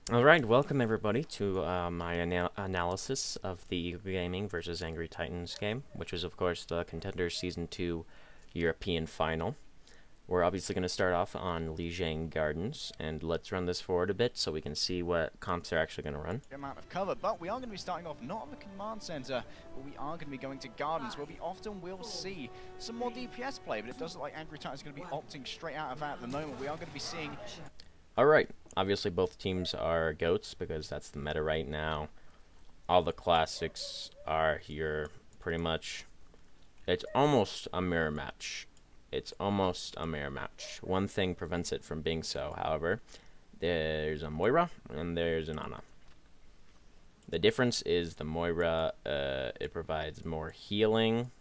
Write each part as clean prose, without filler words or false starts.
Alright, welcome everybody to my analysis of the Gaming versus Angry Titans game, which was of course the Contenders Season 2 European Final. We're obviously going to start off on Lijiang Gardens, and let's run this forward a bit so we can see what comps are actually going to run. Amount of cover, but we are going to be starting off not on the command center, but we are going to be going to gardens where we often will see some more DPS play, but it does look like Angry Titans is going to be opting straight out of that at the moment. We are going to be seeing... Alright, obviously both teams are goats because that's the meta right now. All the classics are here pretty much. It's almost a mirror match. It's almost a mirror match. One thing prevents it from being so, however. There's a Moira and there's an Ana. The difference is the Moira, it provides more healing,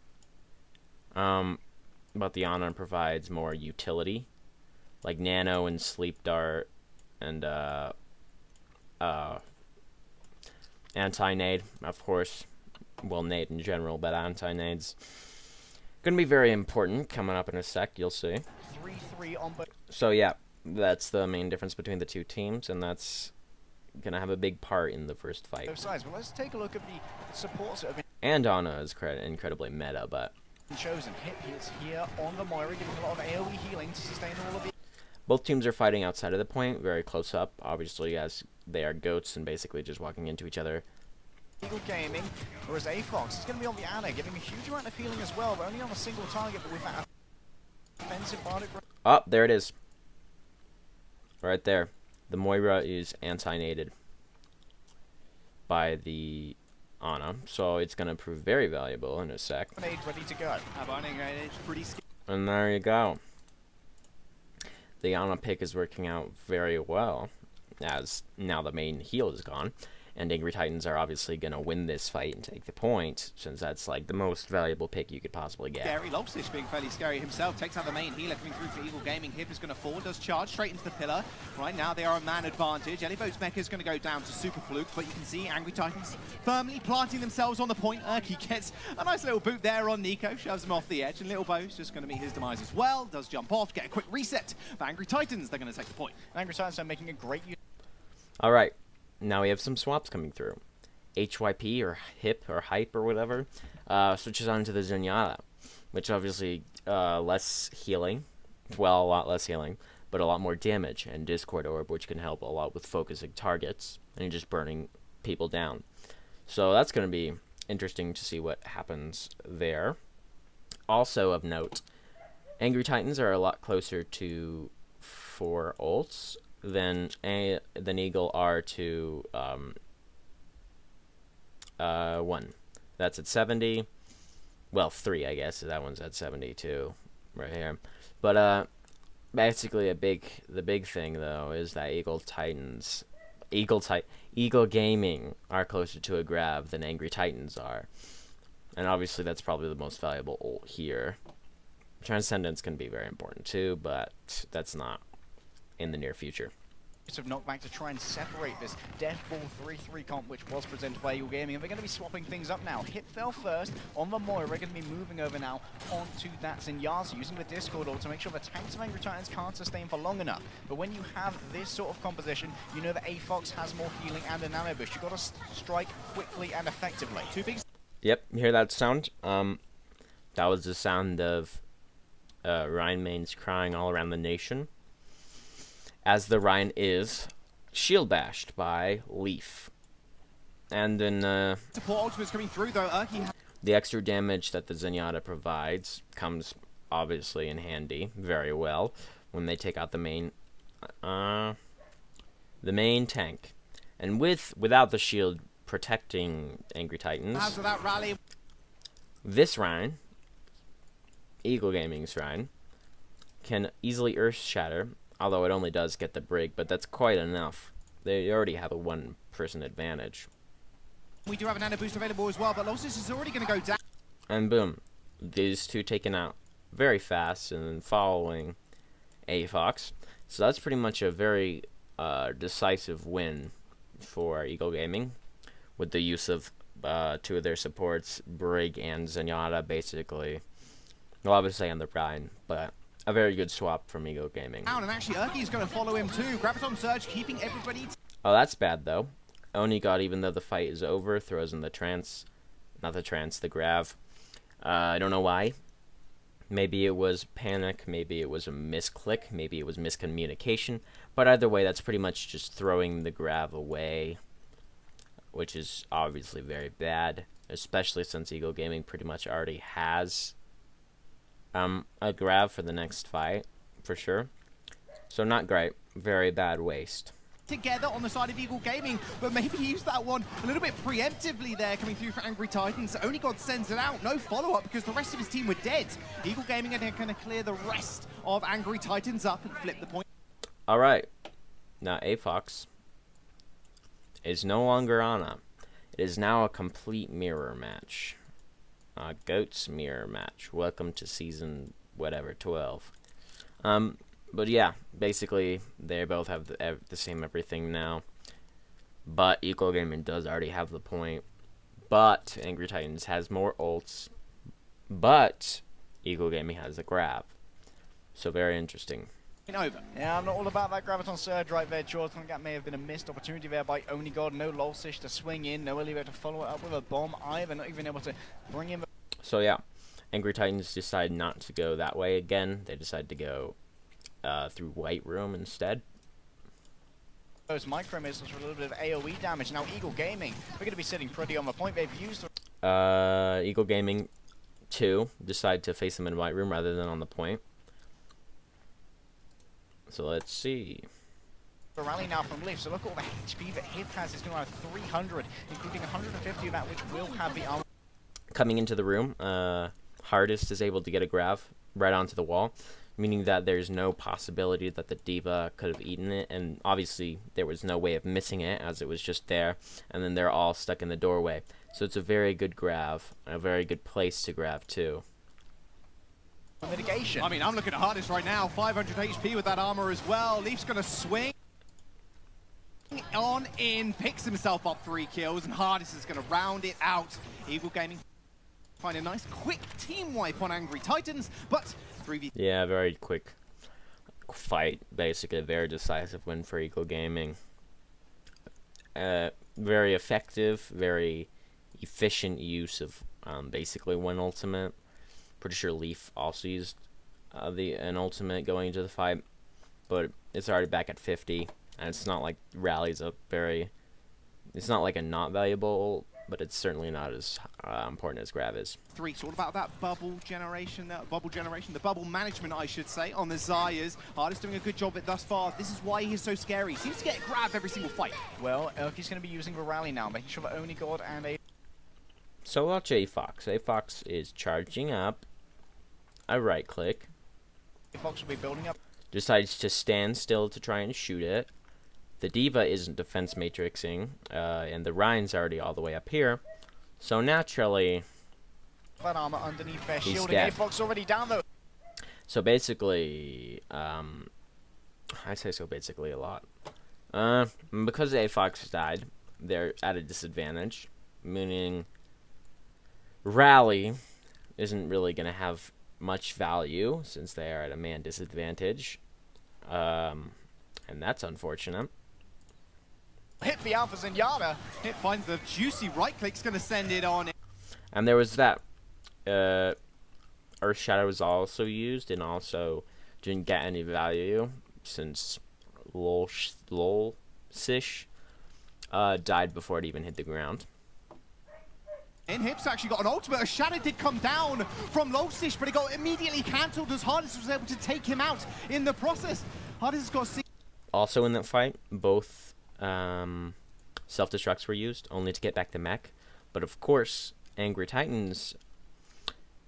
but the Ana provides more utility, like Nano and Sleep Dart and anti-nade, of course. Well, nade in general, but anti-nade's gonna be very important coming up in a sec, you'll see. 3-3 on both. So yeah, that's the main difference between the two teams, and that's gonna have a big part in the first fight. Both sides. Well, let's take a look at the supports that have And Ana is incredibly meta, but been chosen. Hip is here on the Moira, giving a lot of AoE healing to sustain all of the... both teams are fighting outside of the point, very close up, obviously, as they are goats and basically just walking into each other. Eagle Gaming, whereas AFox is going to be on the Ana, giving a huge amount of healing as well, but only on a single target, but with that offensive Bardic... Oh, there it is. Right there. The Moira is anti-naded by the Ana, so it's going to prove very valuable in a sec. Grenade ready to go. And there you go. The Ana pick is working out very well, as now the main heal is gone. And Angry Titans are obviously going to win this fight and take the point, since that's like the most valuable pick you could possibly get. Scary Lobfish being fairly scary himself, takes out the main healer coming through for Eagle Gaming. Hip is going to fall, does charge straight into the pillar. Right now they are a man advantage. Elibo's mecha is going to go down to Super Fluke, but you can see Angry Titans firmly planting themselves on the point. Urki gets a nice little boot there on Nico, shoves him off the edge, and Little Bo's just going to meet his demise as well. Does jump off, get a quick reset. But Angry Titans, they're going to take the point. Angry Titans are making a great use. Alright, now we have some swaps coming through. HYP or Hip or Hype or whatever switches on to the Zenyatta, which obviously less healing, well, a lot less healing, but a lot more damage, and Discord Orb, which can help a lot with focusing targets and just burning people down. So that's going to be interesting to see what happens there. Also of note, Angry Titans are a lot closer to 4 ults than Eagle are to 1. That's at 70. Well, 3, I guess. That one's at 72 right here. But basically the big thing though is that Eagle Gaming are closer to a grab than Angry Titans are. And obviously that's probably the most valuable ult here. Transcendence can be very important too, but that's not in the near future. Of knockback to try and separate this Death Ball 3-3 comp, which was presented by Eagle Gaming, and they're going to be swapping things up now. Hip fell first on the Moira. We're going to be moving over now onto that Zenyatta, using the Discord orb to make sure the tanks of Angry Titans can't sustain for long enough. But when you have this sort of composition, you know that AFox has more healing and a nano boost. You've got to strike quickly and effectively. Two big... Yep, you hear that sound? That was the sound of Rhine mains crying all around the nation, as the Rhine is shield bashed by Leaf. And then Support ultimate's coming through though. Urki the extra damage that the Zenyatta provides comes obviously in handy very well when they take out the main tank. And without the shield protecting Angry Titans, has that rally. this Rhine, Eagle Gaming's Rhine, can easily earth shatter. Although it only does get the break, but that's quite enough. They already have a 1-person advantage. We do have an nano boost available as well, but Lossis is already going to go down. And boom, these two taken out very fast and then following AFox. So that's pretty much a very decisive win for Eagle Gaming, with the use of 2 of their supports, Brig and Zenyatta, basically. Well, obviously on the Rhine, but a very good swap from Eagle Gaming. And actually, Urki is going to follow him too. Graviton Surge keeping everybody. Oh, that's bad, though. Oni God, even though the fight is over, throws in the trance. Not the trance, the grav. I don't know why. Maybe it was panic, maybe it was a misclick, maybe it was miscommunication. But either way, that's pretty much just throwing the grav away, which is obviously very bad, especially since Eagle Gaming pretty much already has a grav for the next fight, for sure. So not great. Very bad waste. Together on the side of Eagle Gaming, but maybe use that one a little bit preemptively there, coming through for Angry Titans. Only God sends it out, no follow-up because the rest of his team were dead. Eagle Gaming are going to clear the rest of Angry Titans up and flip the point. Alright, now AFox is no longer Ana. It is now a complete mirror match. Goats mirror match. Welcome to season whatever, 12. But yeah, basically, they both have the same everything now. But Eagle Gaming does already have the point. But Angry Titans has more ults. But Eagle Gaming has a grab. So very interesting. Over. Yeah, I'm not all about that Graviton Surge right there, George. I think that may have been a missed opportunity there by Oni God. No Lolsish to swing in, no Elio to follow it up with a bomb either, not even able to bring him. So yeah, Angry Titans decide not to go that way again. They decide to go through White Room instead. Those micro missiles for a little bit of AoE damage. Now Eagle Gaming, we're going to be sitting pretty on the point. They've used Eagle Gaming 2 decide to face them in White Room rather than on the point. So let's see. a rally now from Leaf. So look at all the HP that Hip has. He's going to have 300, including 150 of that, which will have the armor. Coming into the room, Hardest is able to get a grav right onto the wall, meaning that there's no possibility that the D.Va could have eaten it, and obviously there was no way of missing it as it was just there, and then they're all stuck in the doorway. So it's a very good grav, a very good place to grab too. Mitigation. I mean, I'm looking at Hardest right now, 500 HP with that armor as well. Leaf's going to swing on in, picks himself up 3 kills, and Hardest is going to round it out. Eagle Gaming find a nice quick team wipe on Angry Titans, but 3v. Yeah, very quick fight, basically a very decisive win for Eagle Gaming. Very effective, very efficient use of basically one ultimate. Pretty sure Leaf also used an ultimate going into the fight, but it's already back at 50, and it's not like Rally's a very. It's not like a not valuable, but it's certainly not as important as Grav is. 3, it's all about that bubble generation, the bubble management, I should say, on the Zayas. Hardest doing a good job of it thus far. This is why he's so scary. He seems to get grabbed every single fight. Well, Erky's going to be using the rally now, making sure that only God and a. So watch AFox. AFox is charging up. I right click. Fox will be building up. Decides to stand still to try and shoot it. The D.Va isn't defense matrixing, and the Ryan's already all the way up here. So naturally, That armor underneath their he's shielding. dead. A-Fox already down though. So basically, I say so basically a lot. Because AFox died, they're at a disadvantage, meaning Rally isn't really going to have much value since they are at a man disadvantage. And that's unfortunate. Hit the Alpha Zenyatta. Hit finds the juicy right click's going to send it on. And there was that Earth Shadow was also used and also didn't get any value since Lolsish died before it even hit the ground. And Hip's actually got an ultimate. A shadow did come down from Lolsish, but it got immediately cancelled as Hardest was able to take him out in the process. Hardest has got to see. Also in that fight, both self-destructs were used, only to get back the mech. But of course, Angry Titans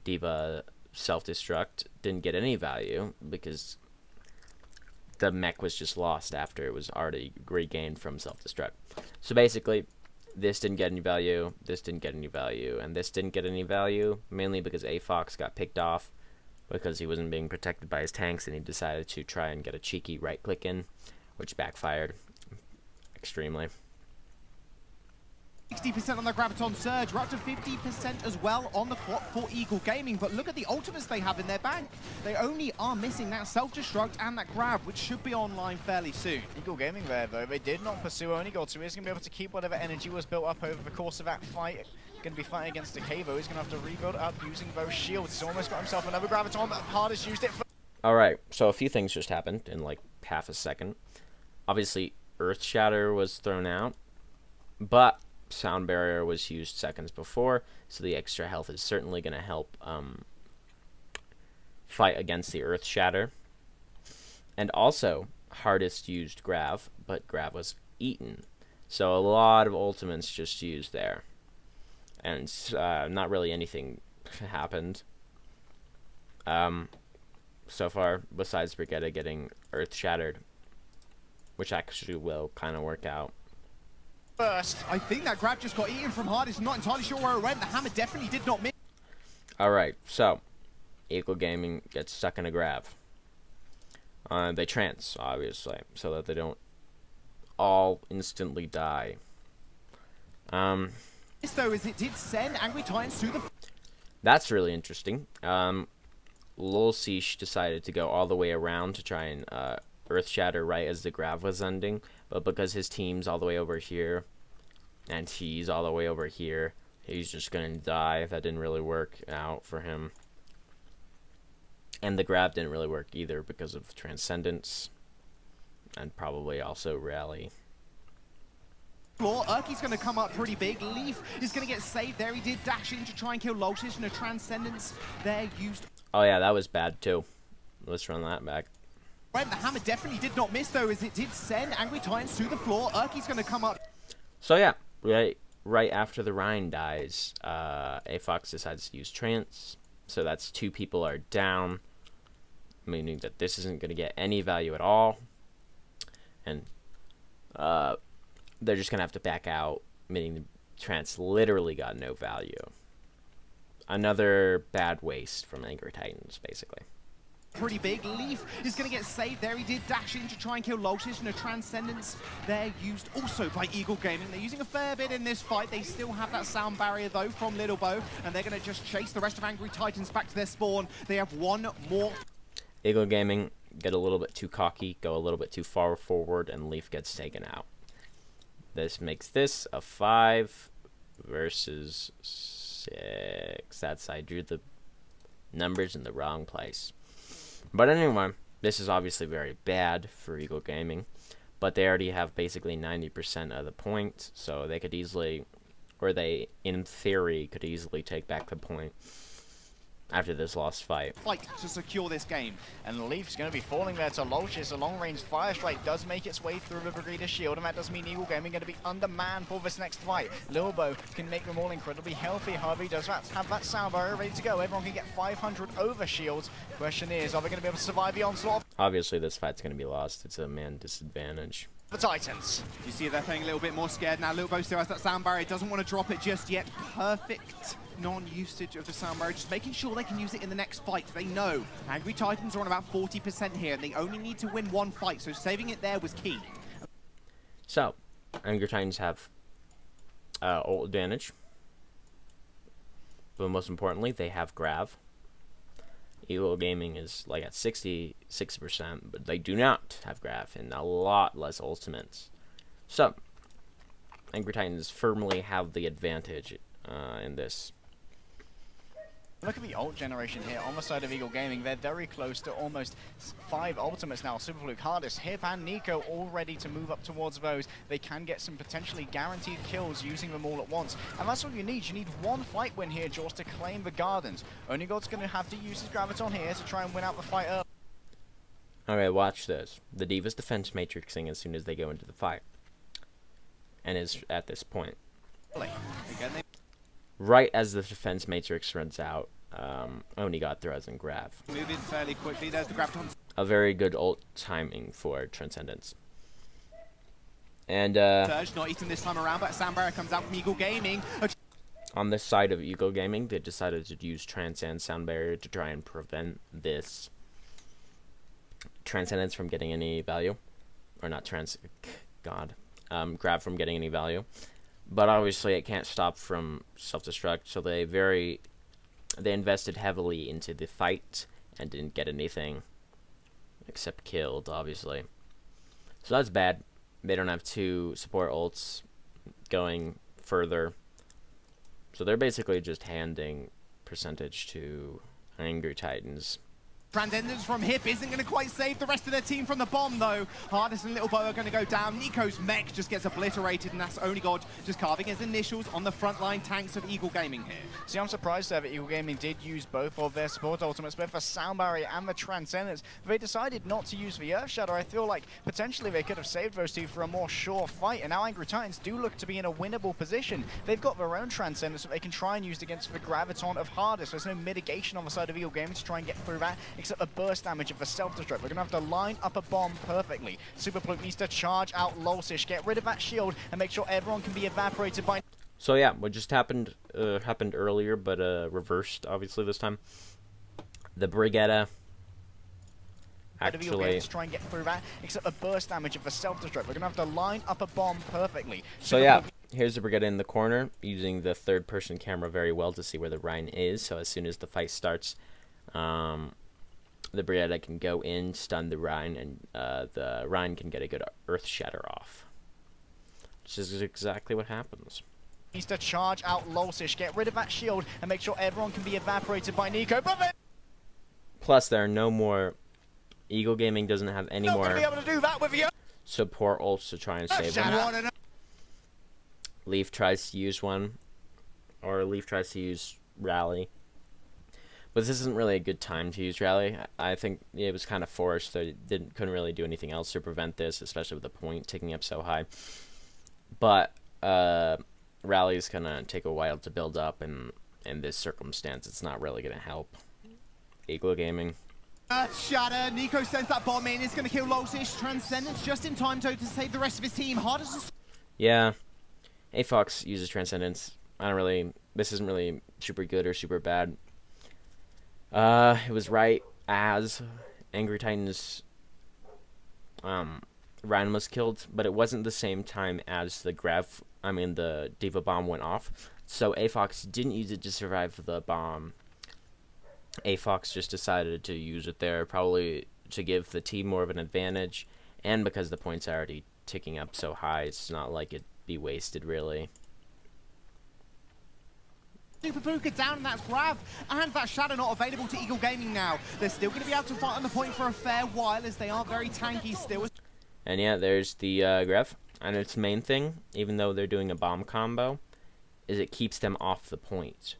D.Va self-destruct didn't get any value because the mech was just lost after it was already regained from self-destruct. So basically, this didn't get any value, this didn't get any value, and this didn't get any value, mainly because AFox got picked off because he wasn't being protected by his tanks, and he decided to try and get a cheeky right-click in, which backfired extremely. 60% on the Graviton Surge. We're up to 50% as well on the clock for Eagle Gaming. But look at the ultimates they have in their bank. They only are missing that self-destruct and that grab, which should be online fairly soon. Eagle Gaming there, though, they did not pursue only gold, so he's going to be able to keep whatever energy was built up over the course of that fight. Going to be fighting against the Cavo. He's going to have to rebuild it up using those shields. He's almost got himself another Graviton, but Hardest used it for... Alright, so a few things just happened in like half a second. Obviously, Earth Shatter was thrown out, but Sound Barrier was used seconds before, so the extra health is certainly going to help fight against the Earth Shatter. And also, Hardest used Grav, but Grav was eaten. So a lot of ultimates just used there. And not really anything happened so far, besides Brigitte getting Earth Shattered, which actually will kind of work out. First, I think that grab just got eaten from Hardest. I'm not entirely sure where it went. The hammer definitely did not miss. Alright, so Eagle Gaming gets stuck in a grab. They trance, obviously, so that they don't all instantly die. This, though, is it did send Angry Titans to the... That's really interesting. Lil Seesh decided to go all the way around to try and Earth Shatter right as the grab was ending, but because his team's all the way over here, and he's all the way over here, he's just gonna die. That didn't really work out for him. And the grab didn't really work either because of Transcendence, and probably also Rally. Urki's going to come up pretty big. Leaf is going to get saved there. He did dash in to try and kill Loltish, and a Transcendence there used. Oh yeah, that was bad too. Let's run that back. The hammer definitely did not miss, though, as it did send Angry Titans to the floor. Urki's going to come up. So yeah, right after the Rhine dies, Afox decides to use Trance. So that's 2 people are down, meaning that this isn't going to get any value at all. And they're just going to have to back out, meaning the Trance literally got no value. Another bad waste from Angry Titans, basically. Pretty big. Leaf is going to get saved there. He did dash in to try and kill Loltish, and a Transcendence there used also by Eagle Gaming. They're using a fair bit in this fight. They still have that sound barrier, though, from Little Bo, and they're going to just chase the rest of Angry Titans back to their spawn. They have one more. Eagle Gaming get a little bit too cocky, go a little bit too far forward, and Leaf gets taken out. This makes this a 5 versus 6. I drew the numbers in the wrong place. But anyway, this is obviously very bad for Eagle Gaming, but they already have basically 90% of the point, so they could easily, or they, in theory, could easily take back the point after this lost fight. Fight to secure this game. And Leaf's going to be falling there to Loltish. A long-range fire strike does make its way through the Brigitte shield, and that does mean Eagle Gaming going to be undermanned for this next fight. Lilbo can make them all incredibly healthy. However, he does have that sound barrier ready to go. Everyone can get 500 over shields. Question is, are they going to be able to survive the onslaught? Obviously, this fight's going to be lost. It's a man disadvantage. The Titans. You see they're playing a little bit more scared now. Lilbo still has that sound barrier. Doesn't want to drop it just yet. Perfect non-usage of the sound barrier, just making sure they can use it in the next fight. They know Angry Titans are on about 40% here, and they only need to win 1 fight, so saving it there was key. So, Angry Titans have ult advantage, but most importantly, they have Grav. Eagle Gaming is like at 66%, but they do not have Grav and a lot less ultimates. So, Angry Titans firmly have the advantage in this. Look at the ult generation here on the side of Eagle Gaming. They're very close to almost 5 ultimates now. Super Fluke, Hardest, Hip, and Nico all ready to move up towards those. They can get some potentially guaranteed kills using them all at once. And that's all you need. You need 1 fight win here, Jaws, to claim the Gardens. Only God's going to have to use his Graviton here to try and win out the fight early. Alright, watch this. The D.Va's defense matrixing as soon as they go into the fight. And is at this point. Again, Right as the defense matrix runs out, Oni got throws and Grav. move in fairly quickly. There's the Graviton. A very good ult timing for Transcendence. And Surge not eaten this time around, but sound barrier comes out from Eagle Gaming. on this side of Eagle Gaming, they decided to use Transcend Sound Barrier to try and prevent this Transcendence from getting any value. Or not Grav from getting any value. but obviously it can't stop from self-destruct, so they invested heavily into the fight and didn't get anything except killed, obviously. So that's bad. They don't have 2 support ults going further. So they're basically just handing percentage to Angry Titans. Contenders from Hip isn't going to quite save the rest of their team from the bomb, though. Hardest and Little Bow are going to go down. Nico's mech just gets obliterated, and that's Only God just carving his initials on the frontline tanks of Eagle Gaming here. See, I'm surprised there that Eagle Gaming did use both of their support ultimates, both for Sound Barrier and the Transcendence. They decided not to use the Earth Shadow. I feel like potentially they could have saved those 2 for a more sure fight, and now Angry Titans do look to be in a winnable position. They've got their own Transcendence that they can try and use against the Graviton of Hardest. There's no mitigation on the side of Eagle Gaming to try and get through that, except the burst damage of the self-destruct. They're going to have to line up a bomb perfectly. Super Pluke needs to charge out Lolsish, get rid of that shield, and make sure everyone can be evaporated by... So yeah, what just happened earlier, but reversed, obviously, this time. The Brigetta actually... to try and get through that, except the burst damage of the self-destruct. They're going to have to line up a bomb perfectly. So yeah, here's the Brigetta in the corner, using the third-person camera very well to see where the Rhine is, so as soon as the fight starts, the Brigetta can go in, stun the Rhine, and the Rhine can get a good Earth Shatter off. Which is exactly what happens. Needs to charge out Lolsish, get rid of that shield, and make sure everyone can be evaporated by Nico. Plus, there are no more... Eagle Gaming doesn't have any more be able to do that with you. support ults to try and save them. Leaf tries to use one, or Leaf tries to use Rally. But this isn't really a good time to use Rally. I think it was kind of forced. They couldn't really do anything else to prevent this, especially with the point ticking up so high. But Rally is going to take a while to build up, and in this circumstance, it's not really going to help Eagle Gaming. Shatter, Nico sends that bomb in, it's going to kill Lolsish. Transcendence just in time to save the rest of his team. Hardest. Yeah, Fox uses Transcendence. This isn't really super good or super bad. It was right as Angry Titans Ryan was killed, but it wasn't the same time as the Diva Bomb went off. So Fox didn't use it to survive the bomb. Fox just decided to use it there, probably to give the team more of an advantage, and because the points are already ticking up so high, it's not like it'd be wasted, really. Super Puka down, and that's Grav, and that Shadow not available to Eagle Gaming now. They're still going to be able to fight on the point for a fair while, as they are very tanky still. And yeah, there's the Grav, and its main thing, even though they're doing a bomb combo, is it keeps them off the point.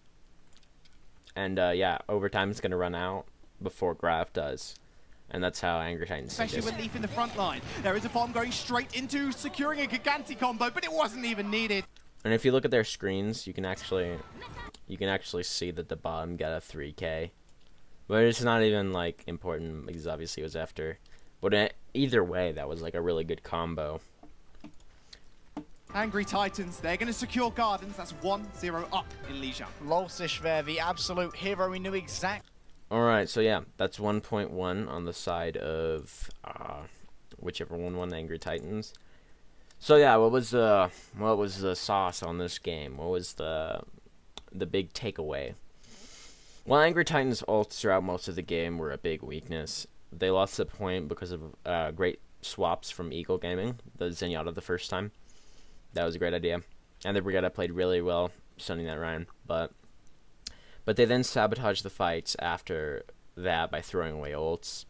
And yeah, over time it's going to run out before Grav does. And that's how Angry Titans Especially with Leaf in the front line. There is a bomb going straight into securing a Giganti combo, but it wasn't even needed. And if you look at their screens, you can actually see that the bottom got a 3K. But it's not even like important because obviously it was after. But either way, that was like a really good combo. Angry Titans, they're going to secure Gardens. That's 1-0 up in Leisure. Lolsish there, the absolute hero. We knew exactly. Alright, so yeah, that's 1.1 on the side of whichever one won, Angry Titans. So yeah, what was the sauce on this game? What was the big takeaway? Well, Angry Titans ults throughout most of the game were a big weakness. They lost the point because of great swaps from Eagle Gaming, the Zenyatta the first time. That was a great idea. And the Brigetta played really well, stunning that Ryan. But they then sabotaged the fights after that by throwing away ults.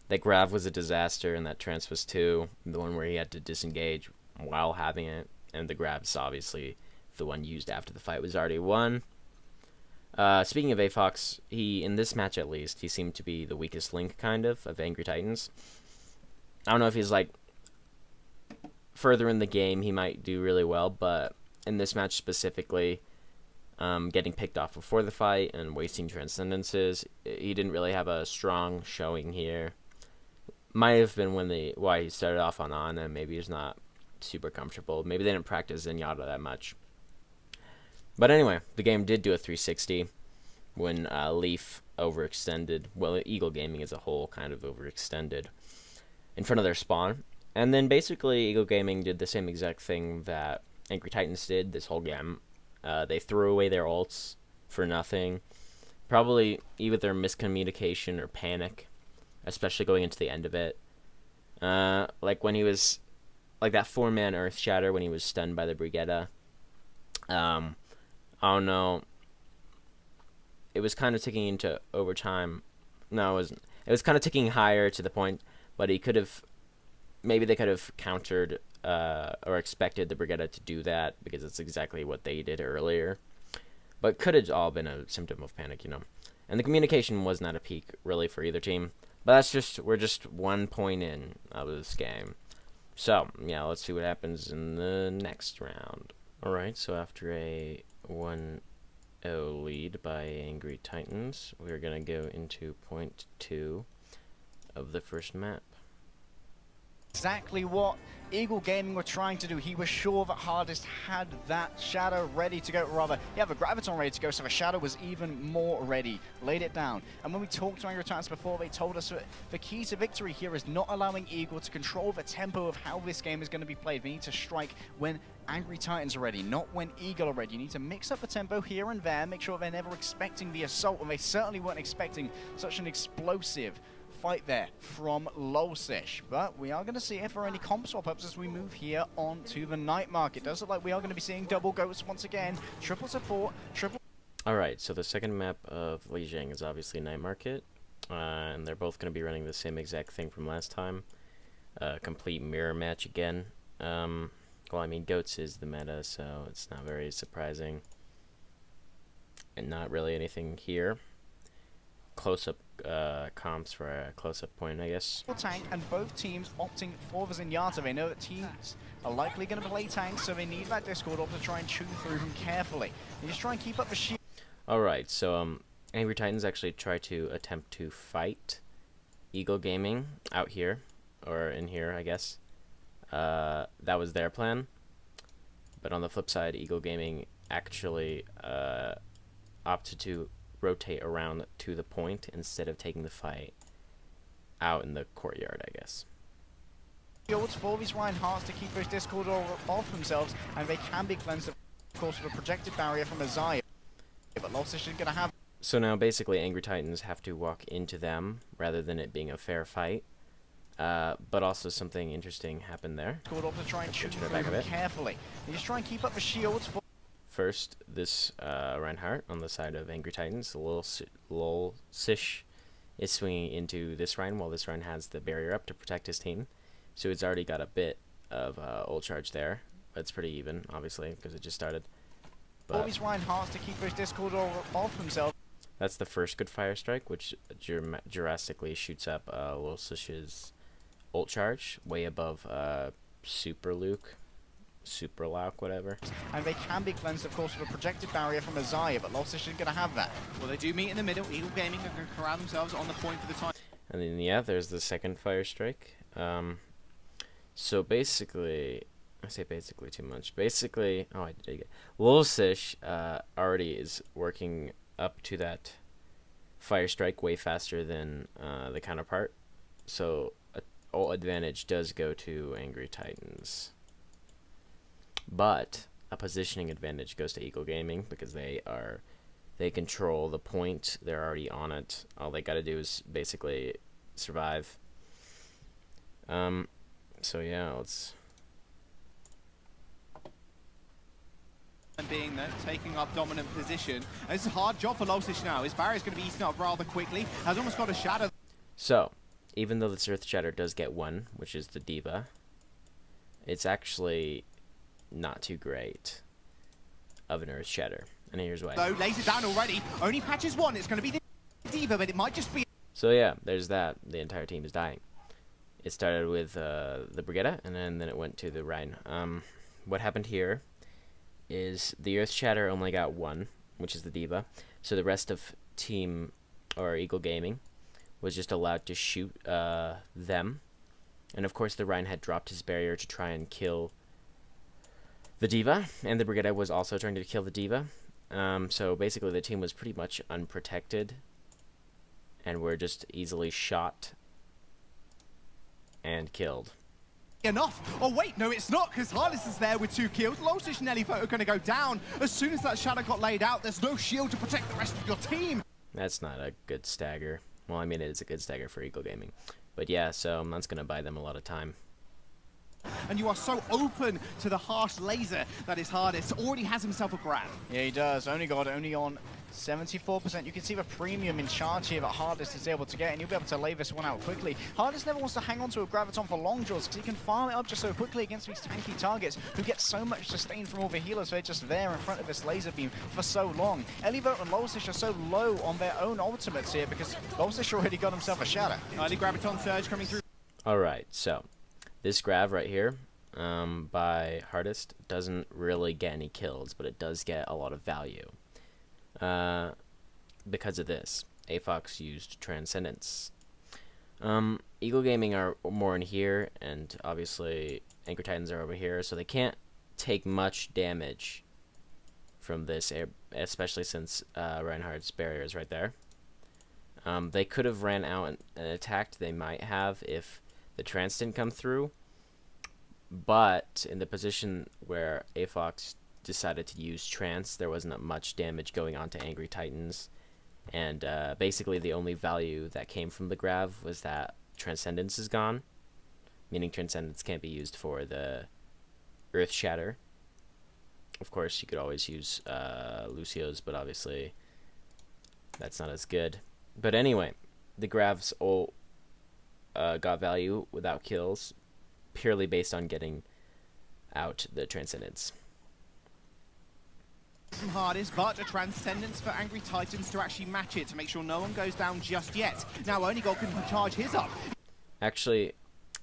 That Grav was a disaster, and that Trance was too. The one where he had to disengage while having it. And the Grav's obviously the one used after the fight was already won. Speaking of Fox, in this match at least, he seemed to be the weakest link, kind of Angry Titans. I don't know if he's like further in the game, he might do really well, but in this match specifically, getting picked off before the fight and wasting Transcendences, he didn't really have a strong showing here. Might have been why he started off on Ana. Maybe he's not super comfortable. Maybe they didn't practice Zenyatta that much. But anyway, the game did do a 360 when Leaf overextended. Well, Eagle Gaming as a whole kind of overextended in front of their spawn. And then basically Eagle Gaming did the same exact thing that Angry Titans did this whole game. They threw away their ults for nothing. Probably either miscommunication or panic, especially going into the end of it. Like when he was, like that 4-man Earth Shatter when he was stunned by the Brigetta. I don't know. It was kind of ticking into overtime. No, it wasn't. It was kind of ticking higher to the point, but he could have, maybe they could have countered or expected the Brigetta to do that because it's exactly what they did earlier. But could have all been a symptom of panic, you know. And the communication wasn't at a peak, really, for either team. But that's just, we're just 1 point in of this game. So, yeah, let's see what happens in the next round. Alright, so after a 1-0 lead by Angry Titans, we're going to go into point 2 of the first map. Exactly what Eagle Gaming were trying to do. He was sure that Hardest had that Shadow ready to go. Rather, yeah, the Graviton ready to go, so the Shadow was even more ready. Laid it down. And when we talked to Angry Titans before, they told us that the key to victory here is not allowing Eagle to control the tempo of how this game is going to be played. They need to strike when Angry Titans are ready, not when Eagle are ready. You need to mix up the tempo here and there, make sure they're never expecting the assault, and they certainly weren't expecting such an explosive fight there from Lolsish. But we are going to see if there are any comp swap ups as we move here on to the night market. Does look like we are going to be seeing double goats once again. Triple support, triple. Alright, so the second map of Lijiang is obviously night market. And they're both going to be running the same exact thing from last time. Complete mirror match again. Well, I mean, goats is the meta, so it's not very surprising. And not really anything here. Close-up comps for a close-up point, I guess. Tank, and both teams opting for the Zenyatta. They know that teams are likely going to play tanks, so they need that Discord up to try and chew through them carefully. They just try and keep up the shield. Alright, so Angry Titans actually try to attempt to fight Eagle Gaming out here, or in here, I guess. That was their plan. But on the flip side, Eagle Gaming actually opted to rotate around to the point instead of taking the fight out in the courtyard, I guess. Shields for these Reinhardts to keep those Discord off themselves, and they can be cleansed, of course, with a projected barrier from Azaya. But Lolsish is going to have. So now basically Angry Titans have to walk into them rather than it being a fair fight. But also something interesting happened there. Discord up to try and chew through them carefully. They just try and keep up the shields. First, this Reinhardt on the side of Angry Titans, Lolsish is swinging into this Rein while this Rein has the barrier up to protect his team. So it's already got a bit of ult charge there. But it's pretty even, obviously, because it just started. But all these Reinhardts to keep those Discord off themselves. That's the first good fire strike, which drastically shoots up Lolsish's ult charge way above Super Luke. Super Lock, whatever. And they can be cleansed, of course, with a projected barrier from Azaya, but Lolsish isn't going to have that. Well, they do meet in the middle. Eagle Gaming are going to corral themselves on the point for the time. And then, yeah, there's the second fire strike. So basically, I say basically too much. Basically, oh, I did it. Lolsish already is working up to that fire strike way faster than the counterpart. So, ult advantage does go to Angry Titans. But a positioning advantage goes to Eagle Gaming because they control the point. They're already on it. All they gotta do is basically survive. So yeah, let's. Being there, taking up dominant position. And it's a hard job for Lolsish now. His barrier's going to be eaten up rather quickly. Has almost got a shadow. So, even though this Earth Shatter does get one, which is the Diva, it's actually not too great of an Earth Shatter. And here's why. Though, lays it down already. Only patches one. It's going to be the Diva, but it might just be. So yeah, there's that. The entire team is dying. It started with the Brigetta, and then it went to the Rein. What happened here is the Earth Shatter only got one, which is the Diva. So the rest of Team, or Eagle Gaming, was just allowed to shoot them. And of course the Rein had dropped his barrier to try and kill the Diva, and the Brigetta was also trying to kill the Diva. So basically the team was pretty much unprotected, and were just easily shot and killed. enough. Oh wait, no it's not, because Hardest is there with 2 kills. Lowsish and Elivote are going to go down. As soon as that shadow got laid out, there's no shield to protect the rest of your team. That's not a good stagger. Well, I mean, it is a good stagger for Eagle Gaming. But yeah, so that's going to buy them a lot of time. And you are so open to the harsh laser that is Hardest. Already has himself a grab. Yeah, he does. Only on 74%. You can see the premium in charge here that Hardest is able to get, and you'll be able to lay this one out quickly. Hardest never wants to hang on to a Graviton for long draws because he can farm it up just so quickly against these tanky targets who get so much sustain from all the healers. They're just there in front of this laser beam for so long. Elivote and Lowsish are so low on their own ultimates here because Lowsish already got himself a shatter. Early Graviton surge coming through. Alright, so this grav right here by Hardest doesn't really get any kills, but it does get a lot of value. Because of this, AFOX used Transcendence. Eagle Gaming are more in here, and obviously Angry Titans are over here, so they can't take much damage from this, especially since Reinhardt's barrier is right there. They could have ran out and attacked. They might have if the trance didn't come through, but in the position where AFOX decided to use trance, there wasn't much damage going on to Angry Titans, and basically the only value that came from the grav was that Transcendence is gone, meaning Transcendence can't be used for the Earth Shatter. Of course, you could always use Lucio's, but obviously that's not as good. But anyway, the gravs all got value without kills, purely based on getting out the Transcendence. Hardest, but a Transcendence for Angry Titans to actually match it, to make sure no one goes down just yet. Now only God can charge his up. Actually,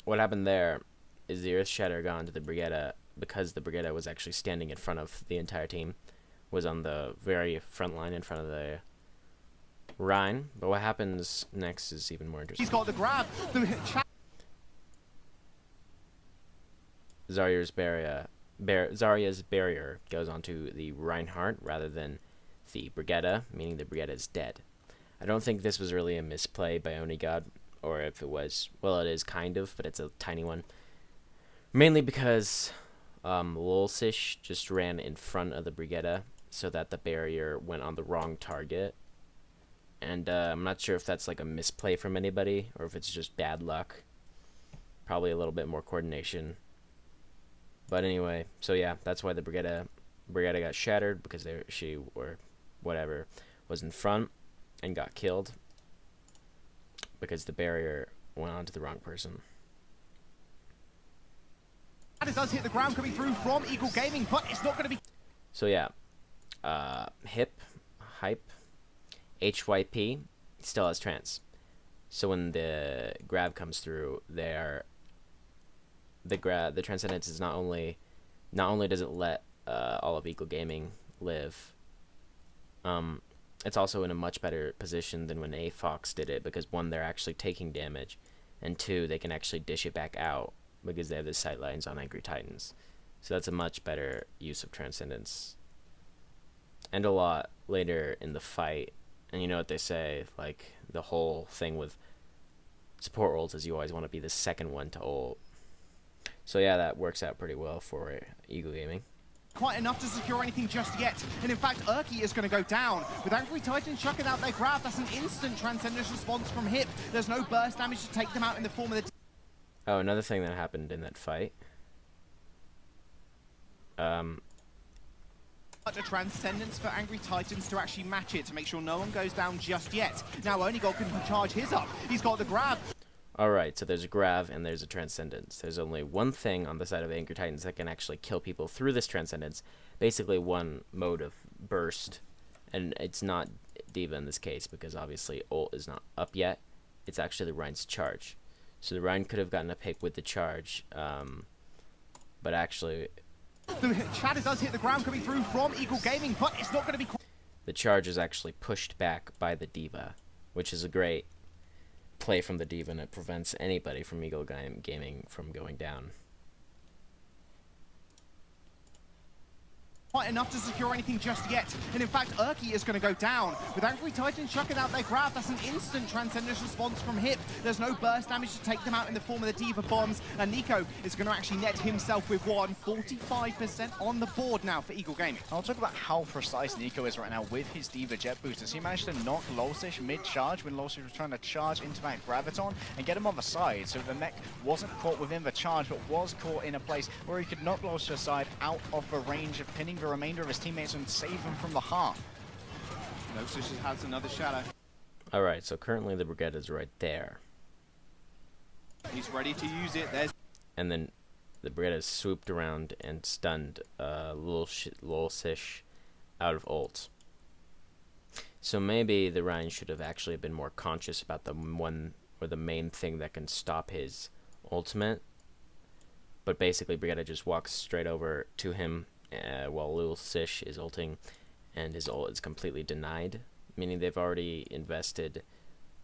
what happened there is the Earth Shatter got onto the Brigitte because the Brigitte was actually standing in front of the entire team, was on the very front line in front of the Rhine. But what happens next is even more interesting. He's got the grab. Zarya's barrier goes onto the Reinhardt rather than the Brigitte, meaning the Brigitte is dead. I don't think this was really a misplay by Onigod, or if it was, well, it is kind of, but it's a tiny one. Mainly because Lolsish just ran in front of the Brigitte so that the barrier went on the wrong target. And I'm not sure if that's like a misplay from anybody or if it's just bad luck. Probably a little bit more coordination. But anyway, so yeah, that's why the Brigitte got shattered, because she was in front and got killed because the barrier went on to the wrong person. And it does hit the ground coming through from Eagle Gaming, but it's not going to be. So yeah, Hype, HYP still has trance. So when the grab comes through, the Transcendence is not only does it let all of Eagle Gaming live, it's also in a much better position than when AFOX did it, because one, they're actually taking damage, and two, they can actually dish it back out because they have the sightlines on Angry Titans. So that's a much better use of Transcendence. And a lot later in the fight, and you know what they say, like the whole thing with support ults is you always want to be the second one to ult. So yeah, that works out pretty well for Eagle Gaming. Quite enough to secure anything just yet. And in fact, Urki is going to go down. With Angry Titans chucking out their grab, that's an instant Transcendence response from Hip. There's no burst damage to take them out in the form of the... Oh, another thing that happened in that fight. A Transcendence for Angry Titans to actually match it, to make sure no one goes down just yet. Now only God can charge his up. He's got the grab. Alright, so there's a grav and there's a Transcendence. There's only one thing on the side of Angry Titans that can actually kill people through this Transcendence. Basically one mode of burst. And it's not Diva in this case, because obviously ult is not up yet. It's actually the Rhine's charge. So the Rhine could have gotten a pick with the charge, but actually... The chatter does hit the ground coming through from Eagle Gaming, but it's not going to be... The charge is actually pushed back by the Diva, which is a great play from the Diva, and it prevents anybody from Eagle Gaming from going down. quite enough to secure anything just yet. And in fact, Urki is going to go down. With Angry Titan chucking out their grab, that's an instant Transcendence response from Hip. There's no burst damage to take them out in the form of the Diva Bombs. And Nico is going to actually net himself with one. 45% on the board now for Eagle Gaming. I'll talk about how precise Nico is right now with his Diva Jet Boosters. He managed to knock Lolsish mid-charge when Lolsish was trying to charge into that Graviton and get him on the side, so the mech wasn't caught within the charge, but was caught in a place where he could knock Lolsish aside out of the range of pinning the remainder of his teammates and save him from the harm. Lolsish has another shadow. Alright, so currently the Brigade is right there. He's ready to use it. There's And then the Brigade has swooped around and stunned Lolsish out of ult. So maybe the Ryan should have actually been more conscious about the one or the main thing that can stop his ultimate. But basically Brigade just walks straight over to him while Lolsish is ulting, and his ult is completely denied, meaning they've already invested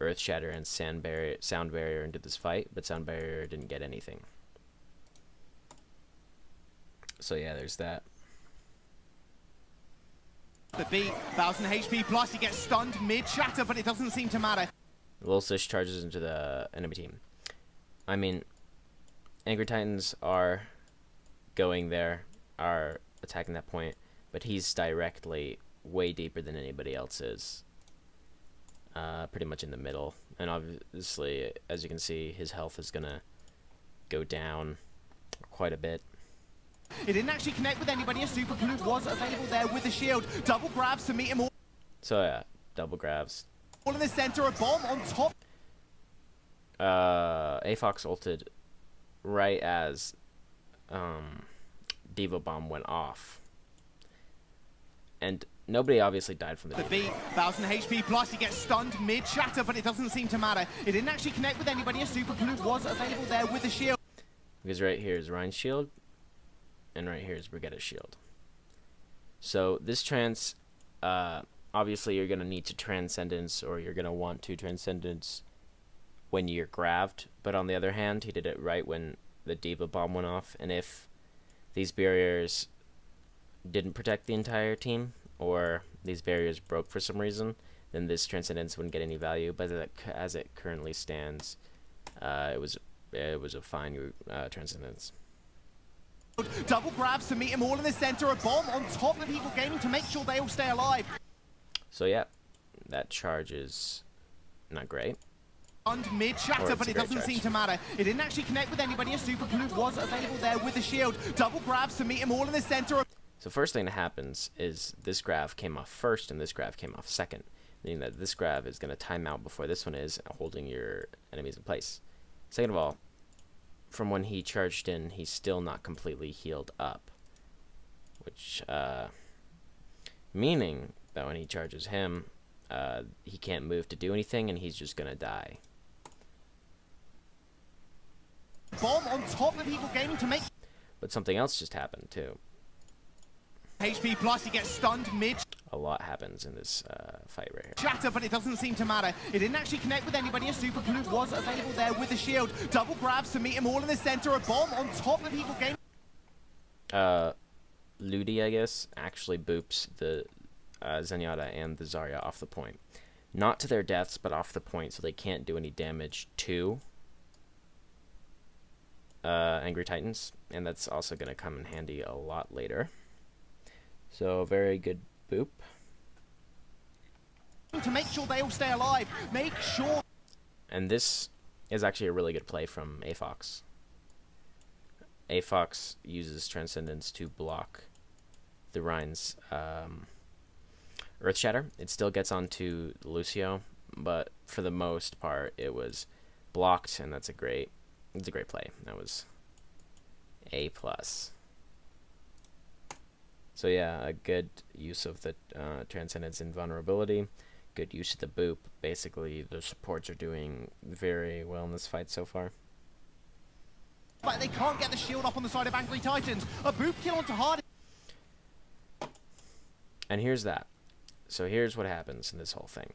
Earth Shatter and Sound Barrier into this fight, but Sound Barrier didn't get anything. So yeah, there's that. the beat. 1000 HP plus. He gets stunned mid-shatter, but it doesn't seem to matter. Lolsish charges into the enemy team. I mean, Angry Titans are going there, are attacking that point, but he's directly way deeper than anybody else is. Pretty much in the middle. And obviously, as you can see, his health is gonna go down quite a bit. It didn't actually connect with anybody. A super flute was available there with the shield. Double grabs to meet him all. So yeah, double grabs. All in the center, a bomb on top. Aafox ulted right as Diva Bomb went off. And nobody obviously died from the beat. 1000 HP plus. He gets stunned mid-shatter, but it doesn't seem to matter. It didn't actually connect with anybody. A super flute was available there with the shield. Because right here is Ryan's shield, and right here is Brigette's shield. So this trance, obviously you're going to need to Transcendence, or you're going to want to Transcendence when you're grabbed. But on the other hand, he did it right when the Diva Bomb went off. And if these barriers didn't protect the entire team, or these barriers broke for some reason, then this Transcendence wouldn't get any value. But as it currently stands, it was a fine Transcendence. Double grabs to meet him all in the center. A bomb on top of Eagle Gaming to make sure they all stay alive. So yeah, that charge is not great. Mid-shatter, but it doesn't seem to matter. It didn't actually connect with anybody. A super flute was available there with the shield. Double grabs to meet him all in the center. So first thing that happens is this grab came off first and this grab came off second, meaning that this grab is going to time out before this one is, holding your enemies in place. Second of all, from when he charged in, he's still not completely healed up, which meaning that when he charges him, he can't move to do anything and he's just going to die. Bomb on top of Eagle Gaming to make. But something else just happened too. HP plus, he gets stunned mid. A lot happens in this fight right here. Shatter, but it doesn't seem to matter. It didn't actually connect with anybody. A super flute was available there with the shield. Double grabs to meet him all in the center. A bomb on top of Eagle Gaming. Ludi, I guess, actually boops the Zenyatta and the Zarya off the point. Not to their deaths, but off the point, so they can't do any damage to Angry Titans. And that's also going to come in handy a lot later. So, very good boop. To make sure they all stay alive. Make sure. And this is actually a really good play from Aafox. Aafox uses Transcendence to block the Rhine's Earth Shatter. It still gets onto Lucio, but for the most part it was blocked, and it's a great play. That was A+. So yeah, a good use of the Transcendence Invulnerability, good use of the boop. Basically, the supports are doing very well in this fight so far. But they can't get the shield up on the side of Angry Titans. A boop kill onto Hard. And here's that. So here's what happens in this whole thing.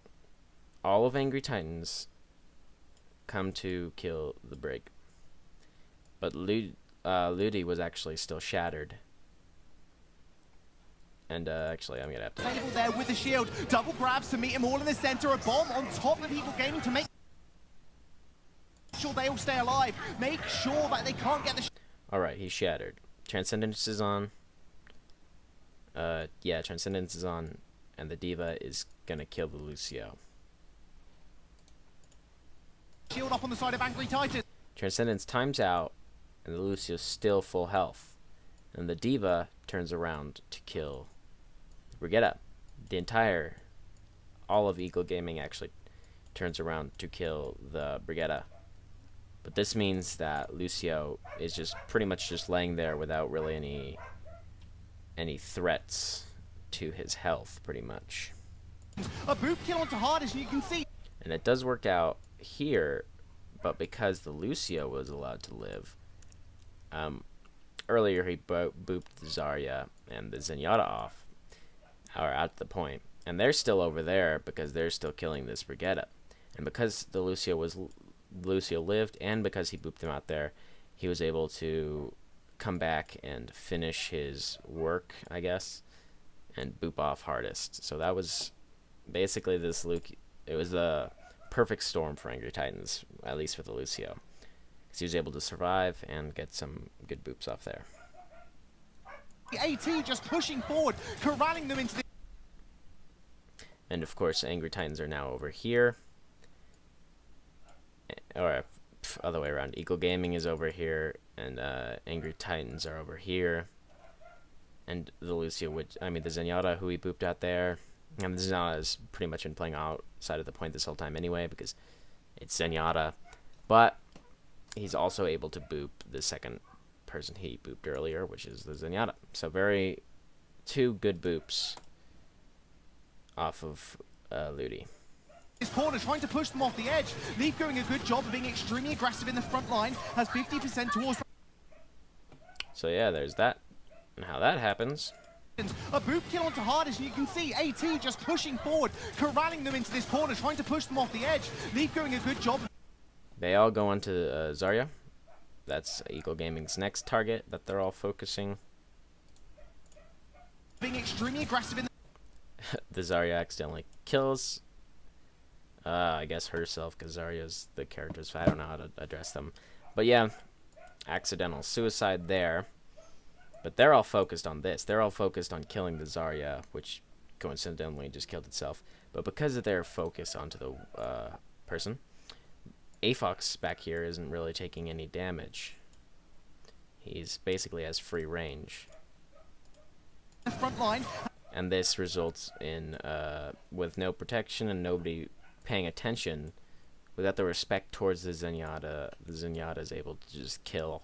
All of Angry Titans come to kill the Brig. But Ludi was actually still shattered. And actually, I'm gonna have to. Table there with the shield. Double grabs to meet him all in the center. A bomb on top of Eagle Gaming to make sure they all stay alive. Make sure that they can't get the. All right, he's shattered. Transcendence is on. Yeah, Transcendence is on, and the D.Va is gonna kill the Lucio. Shield up on the side of Angry Titan. Transcendence times out, and the Lucio's still full health. And the D.Va turns around to kill Brigitte. All of Eagle Gaming actually turns around to kill the Brigitte. But this means that Lucio is just pretty much just laying there without really any threats to his health, pretty much. A boot kill onto Hard, as you can see. And it does work out here, but because the Lucio was allowed to live, earlier he booped the Zarya and the Zenyatta off, or at the point, and they're still over there because they're still killing this Brigitte. And because the Lucio lived, and because he booped them out there, he was able to come back and finish his work, I guess, and boop off hardest. So that was basically this Luke. It was the perfect storm for Angry Titans, at least with the Lucio, because he was able to survive and get some good boops off there. The AT just pushing forward, corralling them into the. And of course, Angry Titans are now over here. Or other way around. Eagle Gaming is over here, and Angry Titans are over here. And the Lucio, the Zenyatta, who he booped out there. And the Zenyatta has pretty much been playing outside of the point this whole time anyway, because it's Zenyatta. But he's also able to boop the second person he booped earlier, which is the Zenyatta. So two good boops off of Ludi. His corner trying to push them off the edge. Leaf doing a good job of being extremely aggressive in the front line. Has 50% towards. So yeah, there's that. And how that happens. A boot kill onto Hard, as you can see. AT just pushing forward, corralling them into this corner, trying to push them off the edge. Leaf doing a good job. They all go onto Zarya. That's Eagle Gaming's next target that they're all focusing. Being extremely aggressive in the Zarya accidentally kills, I guess, herself, because Zarya's the characters. I don't know how to address them. But yeah, accidental suicide there. But they're all focused on this. They're all focused on killing the Zarya, which coincidentally just killed itself. But because of their focus onto the person, Aafox back here isn't really taking any damage. He's basically has free range. front line. And this results in, with no protection and nobody paying attention, without the respect towards the Zenyatta is able to just kill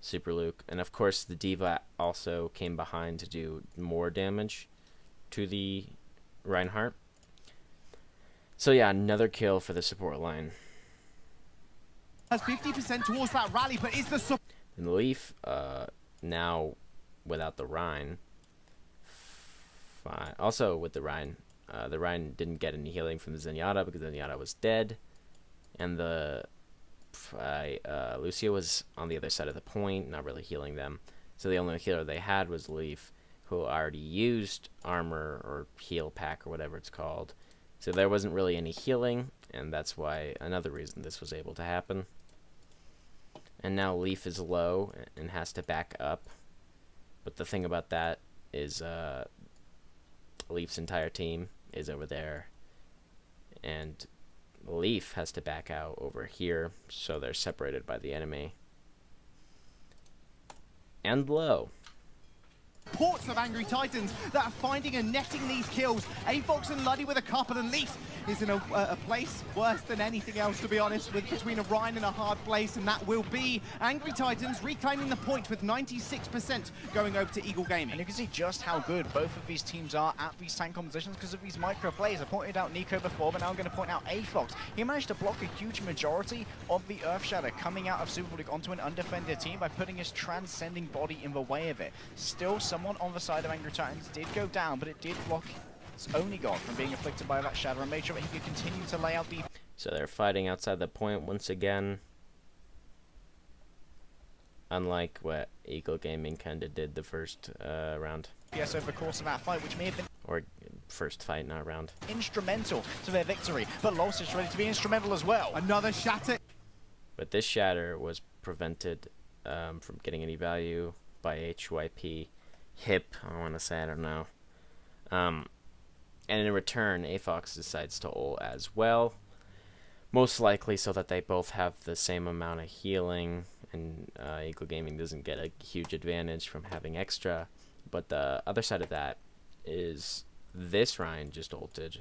Super Luke. And of course the D.Va also came behind to do more damage to the Reinhardt. So yeah, another kill for the support line. Has 50% towards that rally, but is the support. And the Leaf, now without the Rein, also with the Rein didn't get any healing from the Zenyatta because the Zenyatta was dead, and the Lucio was on the other side of the point, not really healing them. So the only healer they had was Leaf, who already used armor or heal pack or whatever it's called. So there wasn't really any healing, and that's why another reason this was able to happen. And now Leaf is low and has to back up. But the thing about that is Leaf's entire team is over there, and Leaf has to back out over here, so they're separated by the enemy. And low. Ports of Angry Titans that are finding and netting these kills. Aafox and Luddy with a couple, and Leaf is in a place worse than anything else, to be honest, with between a Ryan and a hard place, and that will be Angry Titans reclaiming the point with 96% going over to Eagle Gaming. And you can see just how good both of these teams are at these tank compositions because of these micro plays. I pointed out Nico before, but now I'm going to point out Aafox. He managed to block a huge majority of the Earth Shadow coming out of Super League onto an undefended team by putting his transcending body in the way of it. Still, someone on the side of Angry Titans did go down, but it did block his only god from being afflicted by that shadow and made sure that he could continue to lay out the... So they're fighting outside the point once again. unlike what Eagle Gaming kind of did the first round. Yes, over the course of that fight, which may have been Or first fight, not round. instrumental to their victory. But Los is ready to be instrumental as well. Another shatter. But this shatter was prevented from getting any value by HYP. Hip, I want to say, I don't know. And in return, AFOX decides to ult as well. Most likely so that they both have the same amount of healing, and Eagle Gaming doesn't get a huge advantage from having extra. But the other side of that is this Ryan just ulted.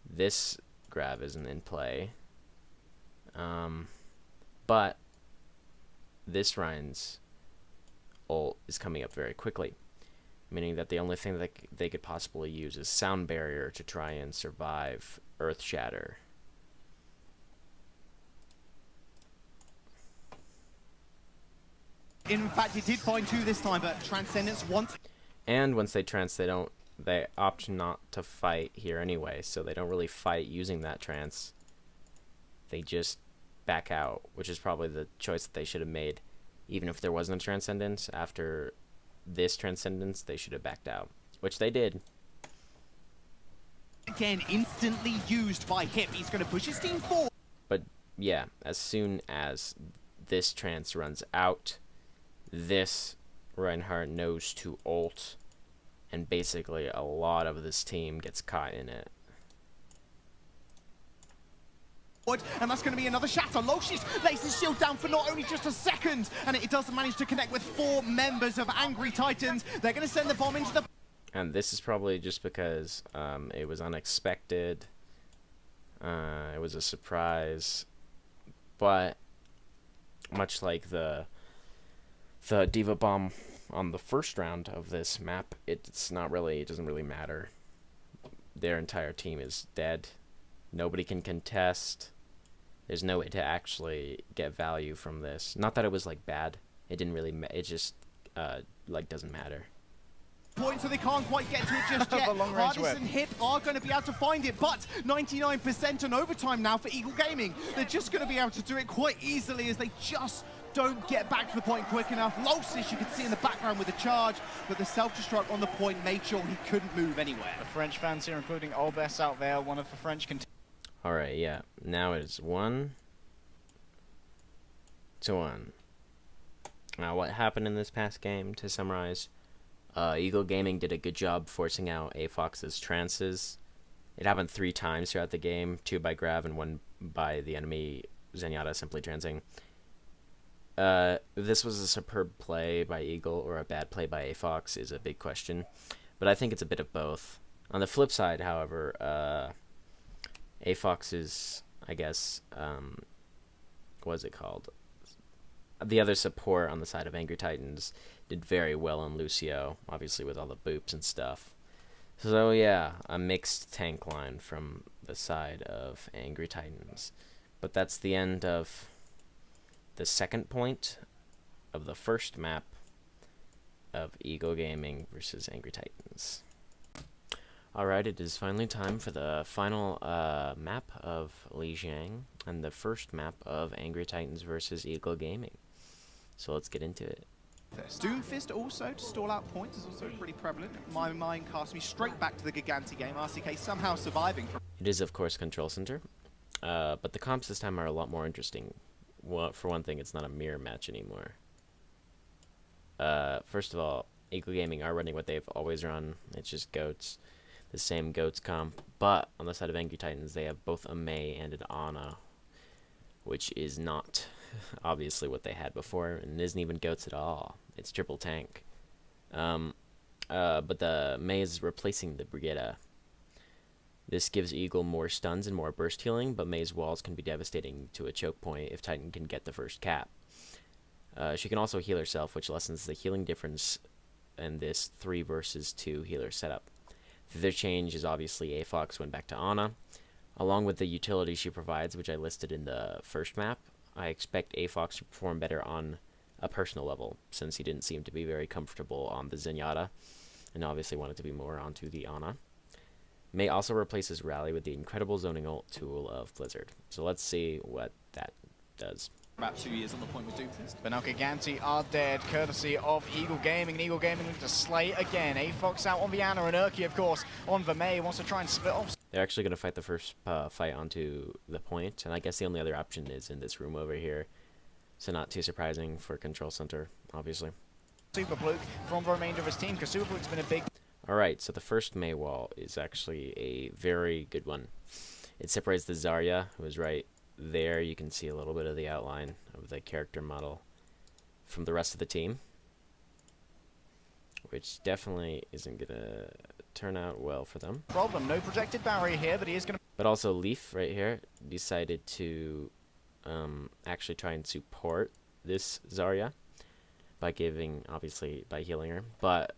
This grab isn't in play. But this Ryan's ult is coming up very quickly, meaning that the only thing that they could possibly use is Sound Barrier to try and survive Earth Shatter. In fact, it did find 2 this time, but Transcendence once. And once they opt not to fight here anyway, so they don't really fight using that trance. They just back out, which is probably the choice that they should have made. Even if there wasn't a Transcendence, after this Transcendence, they should have backed out, which they did. Again, instantly used by Hip. He's going to push his team forward. But yeah, as soon as this trance runs out, this Reinhardt knows to ult, and basically a lot of this team gets caught in it. And that's going to be another shatter. Loshis lays his shield down for not only just a second, and it does manage to connect with 4 members of Angry Titans. They're going to send the bomb into the... And this is probably just because it was unexpected. It was a surprise. But much like the Diva Bomb on the first round of this map, it doesn't really matter. Their entire team is dead. Nobody can contest. There's no way to actually get value from this. Not that it was like bad. It didn't really. It just like doesn't matter. Point, so they can't quite get to it just yet. Hardest and Hip are going to be able to find it, but 99% on overtime now for Eagle Gaming. They're just going to be able to do it quite easily as they just don't get back to the point quick enough. Losis, you can see in the background with the charge, but the self-destruct on the point made sure he couldn't move anywhere. The French fans here, including Olbes out there, one of the French contenders. Alright, yeah. Now it is 1-1. Now, what happened in this past game, to summarize, Eagle Gaming did a good job forcing out AFOX's trances. It happened 3 times throughout the game, 2 by Grav and 1 by the enemy Zenyatta simply transing. If this was a superb play by Eagle or a bad play by AFOX is a big question, but I think it's a bit of both. On the flip side, however, AFOX's, I guess, what is it called? The other support on the side of Angry Titans did very well on Lucio, obviously with all the boops and stuff. So yeah, a mixed tank line from the side of Angry Titans. But that's the end of the second point of the first map of Eagle Gaming versus Angry Titans. Alright, it is finally time for the final map of Lijiang and the first map of Angry Titans versus Eagle Gaming. So let's get into it. Doomfist also to stall out points is also pretty prevalent. My mind casts me straight back to the Giganti game. RCK somehow surviving from... It is, of course, Control Center. But the comps this time are a lot more interesting. Well, for one thing, it's not a mirror match anymore. First of all, Eagle Gaming are running what they've always run. It's just goats. The same goats comp. But on the side of Angry Titans, they have both a Mei and an Ana, which is not obviously what they had before, and it isn't even goats at all. It's triple tank. But the Mei is replacing the Brigitte. This gives Eagle more stuns and more burst healing, but Mei's walls can be devastating to a choke point if Titan can get the first cap. She can also heal herself, which lessens the healing difference in this 3 versus 2 healer setup. The other change is obviously AFOX went back to Ana. Along with the utility she provides, which I listed in the first map, I expect AFOX to perform better on a personal level, since he didn't seem to be very comfortable on the Zenyatta, and obviously wanted to be more onto the Ana. Mei also replaces Rally with the incredible zoning ult tool of Blizzard. So let's see what that does. About 2 years on the point with Doomfist. But now Giganti are dead, courtesy of Eagle Gaming. And Eagle Gaming looking to slay again. A-Fox out on Viana and Urki, of course, on Vermeil. Wants to try and split off. They're actually going to fight the first fight onto the point, and I guess the only other option is in this room over here. So not too surprising for Control Center, obviously. Super Fluke from the remainder of his team, because Super Fluke's been a big... Alright, so the first Mei wall is actually a very good one. It separates the Zarya, who is right there. You can see a little bit of the outline of the character model from the rest of the team, which definitely isn't going to turn out well for them. Problem, no projected barrier here, but he is going to... But also Leaf, right here, decided to actually try and support this Zarya by giving, obviously, by healing her. But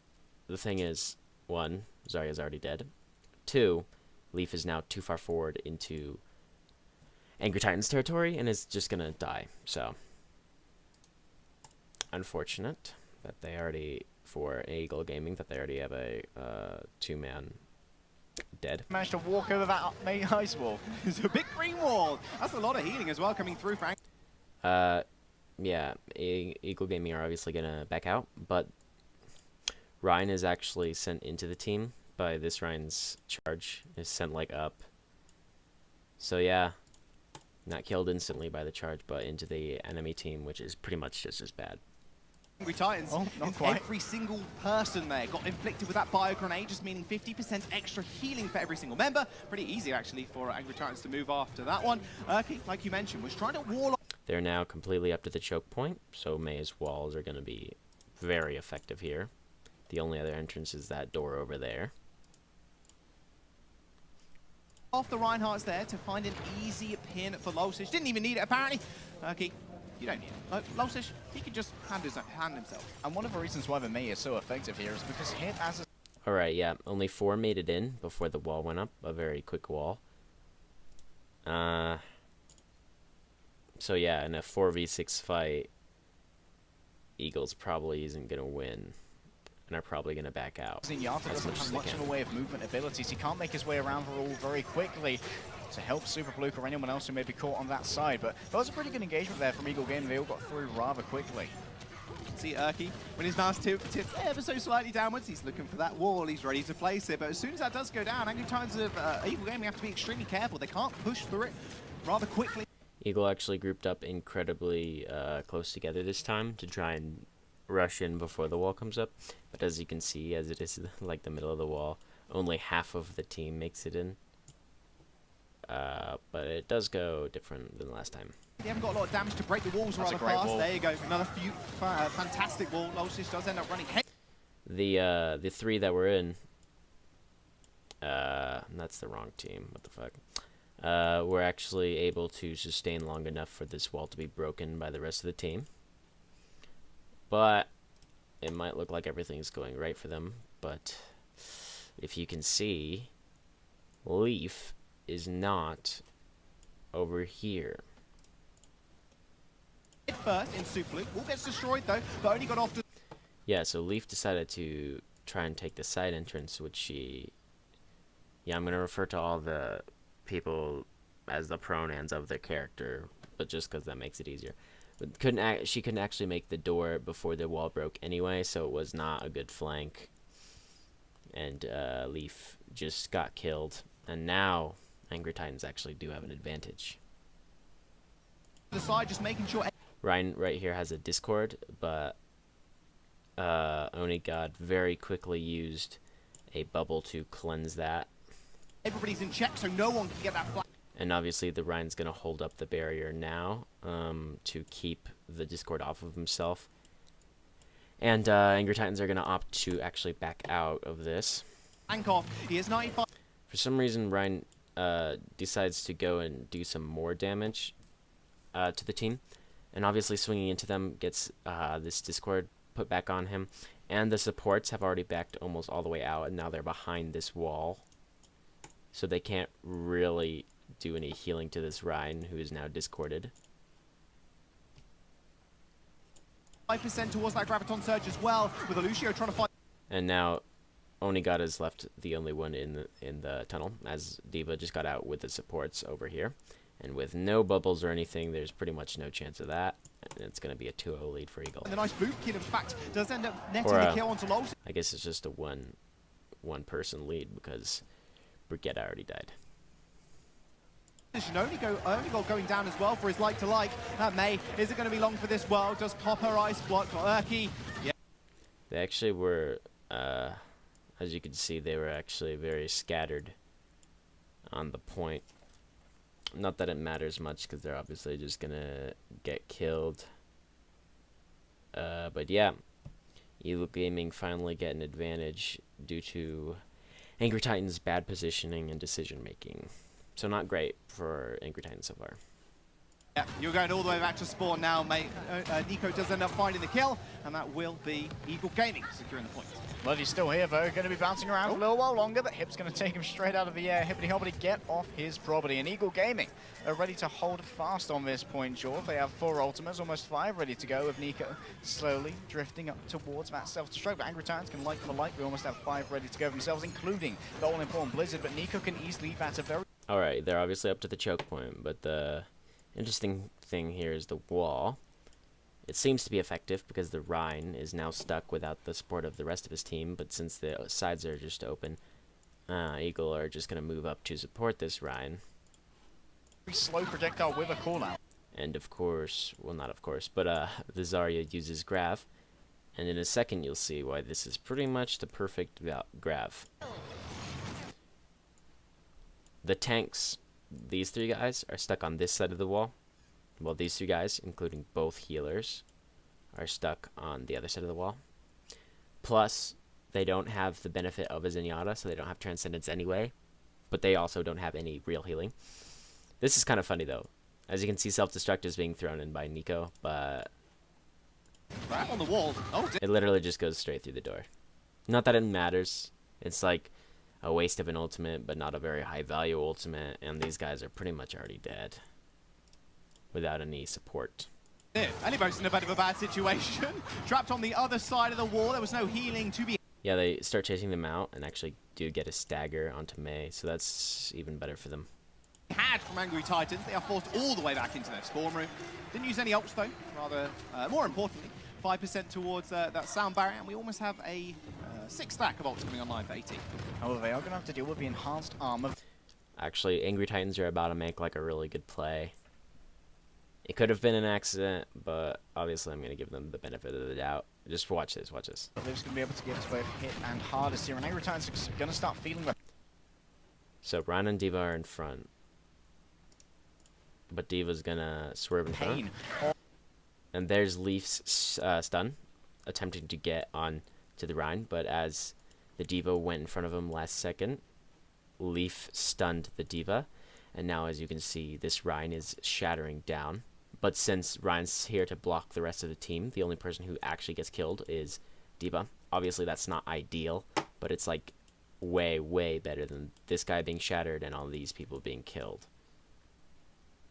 the thing is, one, Zarya's already dead. Two, Leaf is now too far forward into Angry Titan's territory and is just gonna die. So, unfortunate that they already, for Eagle Gaming, that they already have a two-man dead. Managed to walk over that main ice wall. It's a big green wall. That's a lot of healing as well coming through, Frank. Yeah, Eagle Gaming are obviously gonna back out, but Ryan is actually sent into the team by this Ryan's charge. Is sent like up. So yeah, not killed instantly by the charge, but into the enemy team, which is pretty much just as bad. Angry Titans, oh, not quite. Every single person there got inflicted with that bio grenade, just meaning 50% extra healing for every single member. Pretty easy actually for Angry Titans to move after that one. Urki, like you mentioned, was trying to wall off. They're now completely up to the choke point, so Mei's walls are going to be very effective here. The only other entrance is that door over there. Off the Reinhardt's there to find an easy pin for Losich. Didn't even need it apparently. Urki, you don't need it. Losich, he could just hand himself. And one of the reasons why the Mei is so effective here is because hit as a... Alright, yeah, only 4 made it in before the wall went up. A very quick wall. So yeah, in a 4v6 fight, Eagles probably isn't going to win. And are probably going to back out. Zenyatta doesn't have much of a way of movement abilities. He can't make his way around the wall very quickly to help Super Fluke or anyone else who may be caught on that side. But that was a pretty good engagement there from Eagle Gaming. They all got through rather quickly. See Urki, when his mouse tips ever so slightly downwards, he's looking for that wall, he's ready to place it. But as soon as that does go down, Angry Titans of Eagle Gaming have to be extremely careful. They can't push through it rather quickly. Eagle actually grouped up incredibly close together this time to try and rush in before the wall comes up, but as you can see, as it is like the middle of the wall, only half of the team makes it in. But it does go different than last time. They haven't got a lot of damage to break the walls rather fast. Wall. There you go, another fantastic wall. Losich does end up running. The 3 that were in, that's the wrong team. What the fuck? Were actually able to sustain long enough for this wall to be broken by the rest of the team. But it might look like everything's going right for them, but if you can see, Leaf is not over here. First in Super Fluke, wall gets destroyed though, but only got off to... Yeah, so Leaf decided to try and take the side entrance, which she... Yeah, I'm going to refer to all the people as the pronouns of their character, but just because that makes it easier. She couldn't actually make the door before the wall broke anyway, so it was not a good flank. And Leaf just got killed. And now Angry Titans actually do have an advantage. The side just making sure... Ryan right here has a Discord, but Onigod very quickly used a bubble to cleanse that. Everybody's in check, so no one can get that flag. And obviously the Ryan's going to hold up the barrier now to keep the Discord off of himself. And Angry Titans are going to opt to actually back out of this. Off. He is 95. For some reason, Ryan decides to go and do some more damage to the team. And obviously swinging into them gets this Discord put back on him. And the supports have already backed almost all the way out, and now they're behind this wall. So they can't really do any healing to this Ryan, who is now discorded. 5% towards that Graviton Surge as well, with Lucio trying to fight. And now Onigod is left the only one in the tunnel, as D.Va just got out with the supports over here. And with no bubbles or anything, there's pretty much no chance of that. And it's going to be a 2-0 lead for Eagle. And the nice boot kill, in fact, does end up netting Or, the kill onto Lols. I guess it's just a one-person lead because Brigitte already died. Only goal going down as well for his like-to-like. May, is it going to be long for this world? Does pop her ice block? Urki, yeah. They actually were, as you can see, they were actually very scattered on the point. Not that it matters much because they're obviously just going to get killed. But yeah, Eagle Gaming finally get an advantage due to Angry Titan's bad positioning and decision making. So not great for Angry Titan so far. Yeah, you're going all the way back to spawn now, mate. Nico does end up finding the kill, and that will be Eagle Gaming securing the point. Well, he's still here, though. Going to be bouncing around for a little while longer. The Hip's going to take him straight out of the air. Hippity-hoppity, get off his property. And Eagle Gaming are ready to hold fast on this point, George. They have 4 ultimates, almost 5 ready to go, with Nico slowly drifting up towards that self-destruct. But Angry Titans can light for light. We almost have 5 ready to go themselves, including the all-important Blizzard. But Nico can easily leave at a very... Alright, they're obviously up to the choke point, but the interesting thing here is the wall. It seems to be effective because the Rhine is now stuck without the support of the rest of his team, but since the sides are just open, Eagle are just going to move up to support this Rhine. slow projectile with a call-out. And of course, well not of course, but the Zarya uses Grav, and in a second you'll see why this is pretty much the perfect Grav. The tanks, these 3 guys, are stuck on this side of the wall. Well, these 2 guys, including both healers, are stuck on the other side of the wall. Plus, they don't have the benefit of a Zenyatta, so they don't have Transcendence anyway. But they also don't have any real healing. This is kind of funny, though. As you can see, Self-Destruct is being thrown in by Nico, but... right on the wall. Oh, it literally just goes straight through the door. Not that it matters. It's like a waste of an ultimate, but not a very high-value ultimate, and these guys are pretty much already dead. Without any support. Anybody's in a bit of a bad situation. Trapped on the other side of the wall. There was no healing to be... Yeah, they start chasing them out and actually do get a stagger onto May, so that's even better for them. Had from Angry Titans. They are forced all the way back into their spawn room. Didn't use any ults though. Rather, more importantly, 5% towards that sound barrier, and we almost have a 6 stack of ults coming online for AT. However, they are going to have to deal with the enhanced armor. Actually, Angry Titans are about to make like a really good play. It could have been an accident, but obviously I'm going to give them the benefit of the doubt. Just watch this, watch this. They're just going to be able to get to both hit and hardest here, and Angry Titans are going to start feeling the... So Ryan and Diva are in front. But Diva's going to swerve in front. And there's Leaf's stun, attempting to get on to the Rhine, but as the Diva went in front of him last second, Leaf stunned the Diva, and now as you can see, this Rhine is shattering down. But since Ryan's here to block the rest of the team, the only person who actually gets killed is Diva. Obviously that's not ideal, but it's like way, way better than this guy being shattered and all these people being killed.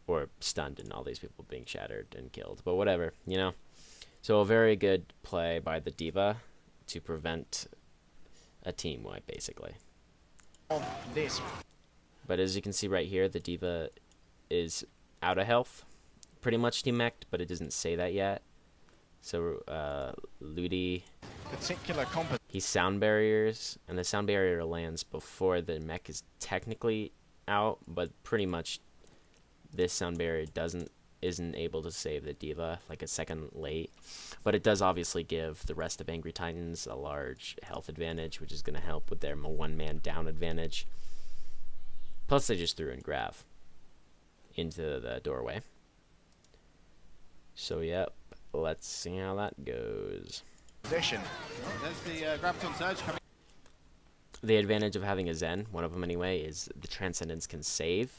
Or stunned and all these people being shattered and killed. But whatever, you know. So a very good play by the Diva to prevent a team wipe, basically. This. But as you can see right here, the Diva is out of health. Pretty much demeched, but it doesn't say that yet. So, Ludi... particular comp. He sound barriers, and the sound barrier lands before the mech is technically out, but pretty much this sound barrier isn't able to save the Diva like a second late, but it does obviously give the rest of Angry Titans a large health advantage, which is going to help with their one-man down advantage. Plus they just threw in Grav into the doorway. So yep, let's see how that goes. Position. There's the Graviton Surge coming. The advantage of having a Zen, one of them anyway, is the Transcendence can save.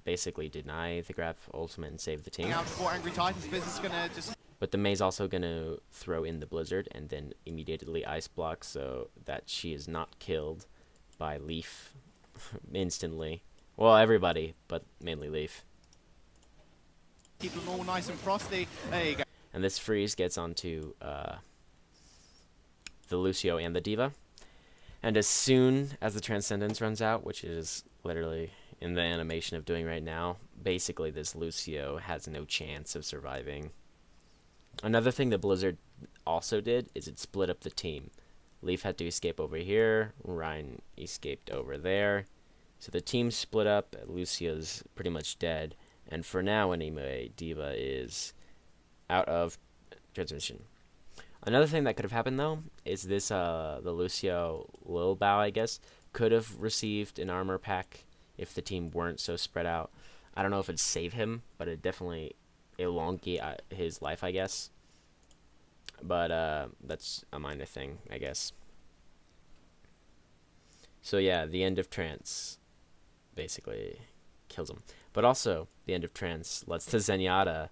Basically deny the Grav ultimate and save the team. Out for Angry Titans, Biz is gonna just... But the May's also gonna throw in the Blizzard and then immediately ice block so that she is not killed by Leaf instantly. Well, everybody, but mainly Leaf. Keep them all nice and frosty. There you go. And this freeze gets onto the Lucio and the Diva. And as soon as the Transcendence runs out, which is literally in the animation of doing right now, basically this Lucio has no chance of surviving. Another thing that Blizzard also did is it split up the team. Leaf had to escape over here, Ryan escaped over there. So the team split up, Lucio's pretty much dead, and for now anyway, D.Va is out of transmission. Another thing that could have happened though is this the Lucio Lil Bao, I guess, could have received an armor pack if the team weren't so spread out. I don't know if it'd save him, but it definitely elongate his life, I guess. But that's a minor thing, I guess. So yeah, the end of trance basically kills him. But also, the end of trance lets the Zenyatta,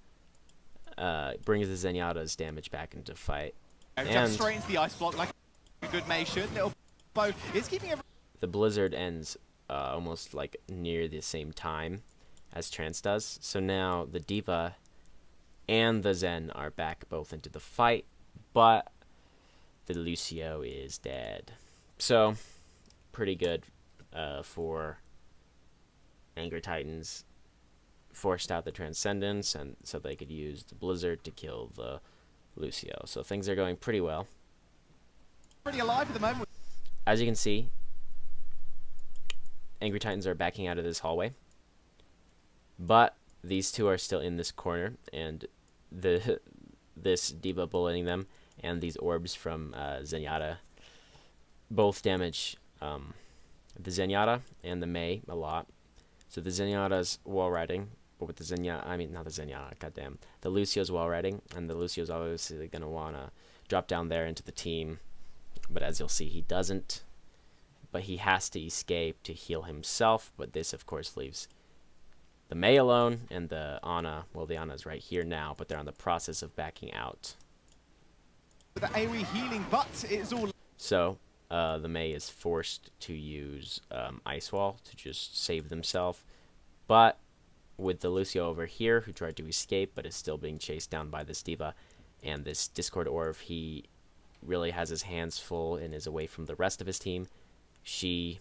brings the Zenyatta's damage back into fight. Jump straight into the ice block like a good Mei should. Little bow is keeping everyone. The Blizzard ends almost like near the same time as trance does. So now the D.Va and the Zen are back both into the fight, but the Lucio is dead. So, pretty good for Angry Titans. Forced out the Transcendence, and so they could use the Blizzard to kill the Lucio. So things are going pretty well. Pretty alive at the moment. As you can see, Angry Titans are backing out of this hallway, but these two are still in this corner, and this D.Va bullying them, and these orbs from Zenyatta both damage the Zenyatta and the Mei a lot. So the Zenyatta's wall riding, but with the Zenyatta, I mean not the Zenyatta, goddamn, the Lucio's wall riding, and the Lucio's obviously gonna wanna drop down there into the team, but as you'll see, he doesn't. But he has to escape to heal himself, but this of course leaves the Mei alone, and the Ana, well the Ana's right here now, but they're on the process of backing out. The AoE healing, but it's all. So, the Mei is forced to use Ice Wall to just save themselves, but with the Lucio over here, who tried to escape, but is still being chased down by this D.Va, and this Discord Orb, he really has his hands full and is away from the rest of his team.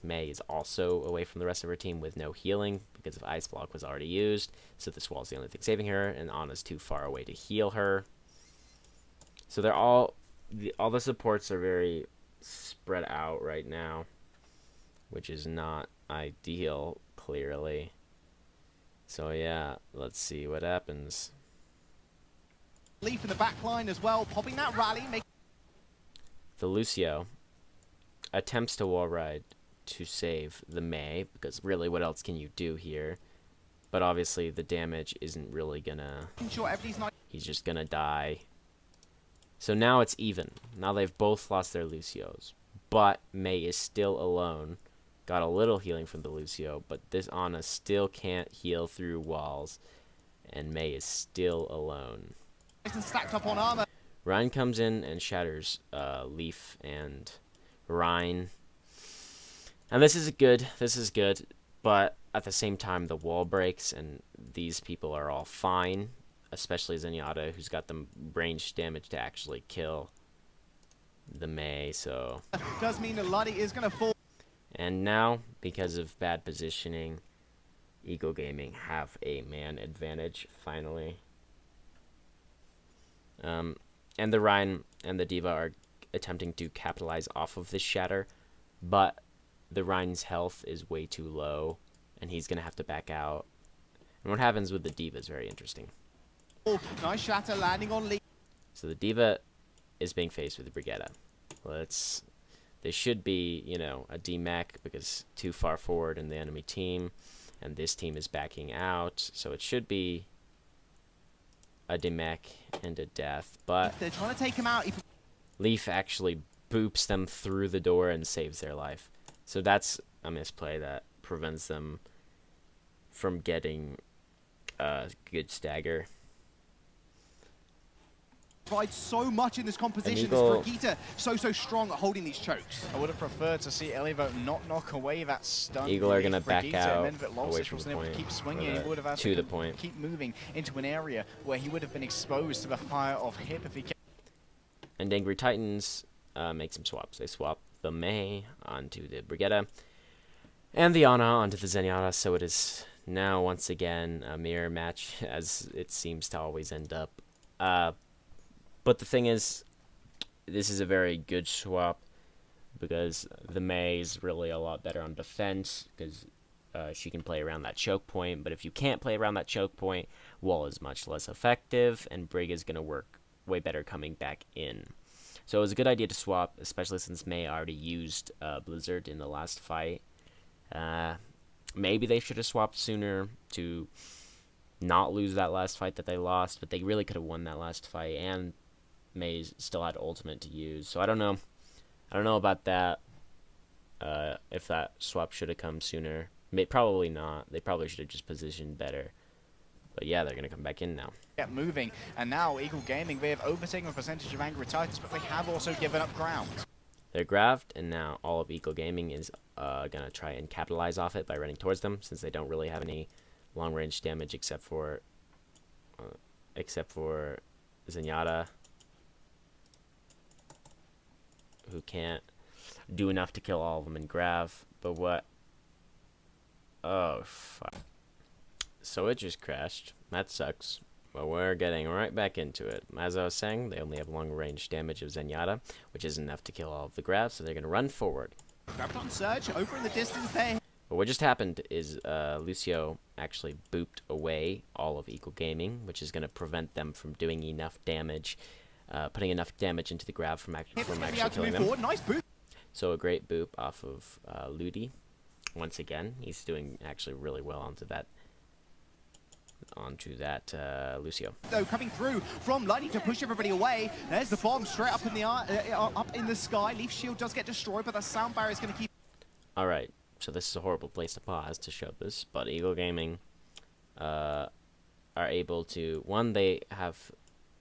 Mei is also away from the rest of her team with no healing because of Ice Block was already used, so this wall is the only thing saving her, and Ana's too far away to heal her. So they're all the supports are very spread out right now, which is not ideal, clearly. So yeah, let's see what happens. Leaf in the back line as well, popping that rally. The Lucio attempts to wall ride to save the Mei, because really what else can you do here? But obviously the damage isn't really gonna... He's just gonna die. So now it's even. Now they've both lost their Lucios. But Mei is still alone. Got a little healing from the Lucio, but this Ana still can't heal through walls. And Mei is still alone. Stacked up on armor. Ryan comes in and shatters Leaf and Ryan. And this is good, but at the same time the wall breaks and these people are all fine, especially Zenyatta, who's got the range damage to actually kill the Mei, so... Does mean the Luddy is going to fall. And now, because of bad positioning, Eagle Gaming have a man advantage, finally. And the Ryan and the D.Va are attempting to capitalize off of this shatter, but the Ryan's health is way too low, and he's going to have to back out. And what happens with the D.Va is very interesting. Oh, nice shatter landing on Lee. So the D.Va is being faced with the Brigitte. They should be, you know, a D-Mech because too far forward in the enemy team, and this team is backing out, so it should be a D-Mech and a death, but they're trying to take him out. Leaf actually boops them through the door and saves their life. So that's a misplay that prevents them from getting a good stagger. Provides so much in this composition. Eagle... This Brigitte so strong at holding these chokes. I would have preferred to see Elivote not knock away that stun. Eagle are going to back out away from from the point. Keep swinging. He would have had to the point. Keep moving into an area where he would have been exposed to the fire of Hip if he kept. And Angry Titans make some swaps. They swap the Mei onto the Brigitte. And the Ana onto the Zenyatta, so it is now once again a mirror match, as it seems to always end up. But the thing is, this is a very good swap, because the Mei is really a lot better on defense, because she can play around that choke point, but if you can't play around that choke point, Wall is much less effective, and Brig is going to work way better coming back in. So it was a good idea to swap, especially since Mei already used Blizzard in the last fight. Maybe they should have swapped sooner to not lose that last fight that they lost, but they really could have won that last fight, and Mei still had ultimate to use. So I don't know. I don't know about that, if that swap should have come sooner. Probably not. They probably should have just positioned better. But yeah, they're going to come back in now. Get moving, and now Eagle Gaming, they have overtaken a percentage of Angry Titans, but they have also given up ground. They're grabbed, and now all of Eagle Gaming is going to try and capitalize off it by running towards them, since they don't really have any long-range damage except for Zenyatta, who can't do enough to kill all of them in Grav. But what? Oh, fuck. So it just crashed. That sucks. But we're getting right back into it. As I was saying, they only have long-range damage of Zenyatta, which isn't enough to kill all of the Gravs, so they're going to run forward. Graviton Surge over in the distance there. But what just happened is Lucio actually booped away all of Eagle Gaming, which is going to prevent them from doing enough damage, putting enough damage into the Grav from actually killing them. Nice boop. So a great boop off of Ludi. Once again, he's doing actually really well onto that Lucio. Though coming through from Luddy to push everybody away. There's the bomb straight up in the up in the sky. Leaf shield does get destroyed, but the sound barrier is going to keep. All right, so this is a horrible place to pause to show this, but Eagle Gaming are able to, one, they have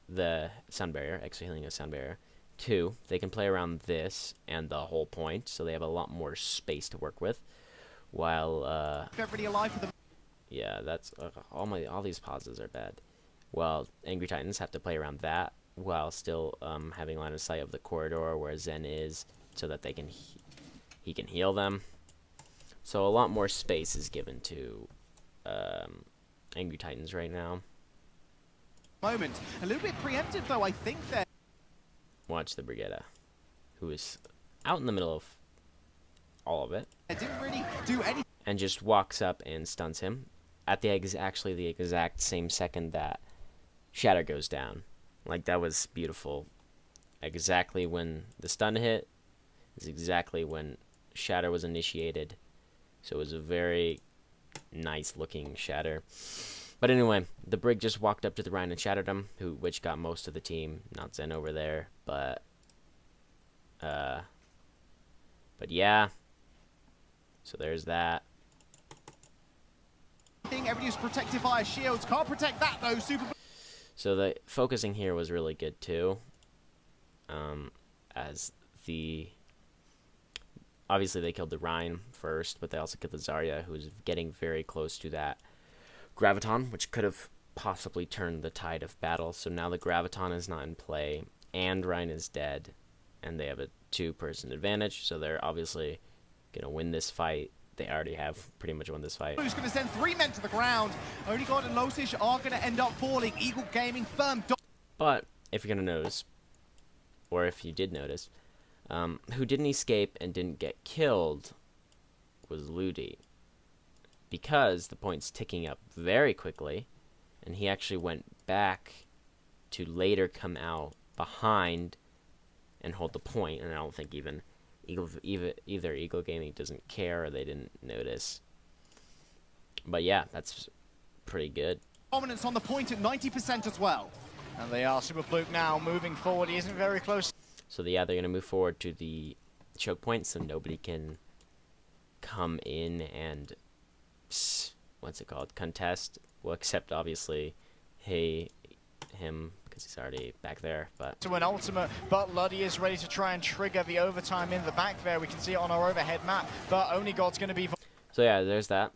the sound barrier, extra healing of sound barrier. Two, they can play around this and the whole point, so they have a lot more space to work with. While everybody alive for the. Yeah, that's all these pauses are bad. Well, Angry Titans have to play around that while still having line of sight of the corridor where Zen is, so that they can he can heal them. So a lot more space is given to Angry Titans right now. Moment a little bit preemptive though. I think that. Watch the Brigetta, who is out in the middle of all of it. It didn't really do anything. And just walks up and stuns him at actually the exact same second that Shatter goes down. Like, that was beautiful. Exactly when the stun hit is exactly when Shatter was initiated. So it was a very nice looking Shatter. But anyway, the Brig just walked up to the Rhine and shattered him, which got most of the team. Not Zen over there, but yeah. So there's that. Everybody's protected by shields. Can't protect that though. Super. So the focusing here was really good too. As obviously they killed the Rhine first, but they also killed the Zarya, who was getting very close to that Graviton, which could have possibly turned the tide of battle. So now the Graviton is not in play, and Rhine is dead, and they have a 2-person advantage. So they're obviously gonna win this fight. They already have pretty much won this fight. Who's going to send 3 men to the ground? Only God and Losish are going to end up falling. Eagle Gaming firm. But if you're going to notice, or if you did notice, who didn't escape and didn't get killed was Ludi. Because the point's ticking up very quickly, and he actually went back to later come out behind and hold the point, and I don't think either Eagle Gaming doesn't care or they didn't notice. But yeah, that's pretty good. Dominance on the point at 90% as well. And they are Super Fluke now moving forward. He isn't very close. So yeah, they're going to move forward to the choke point so nobody can come in and, what's it called, contest. Well, except obviously him, because he's already back there. But to an ultimate, but Luddy is ready to try and trigger the overtime in the back there. We can see it on our overhead map, but only God's going to be. So yeah, there's that.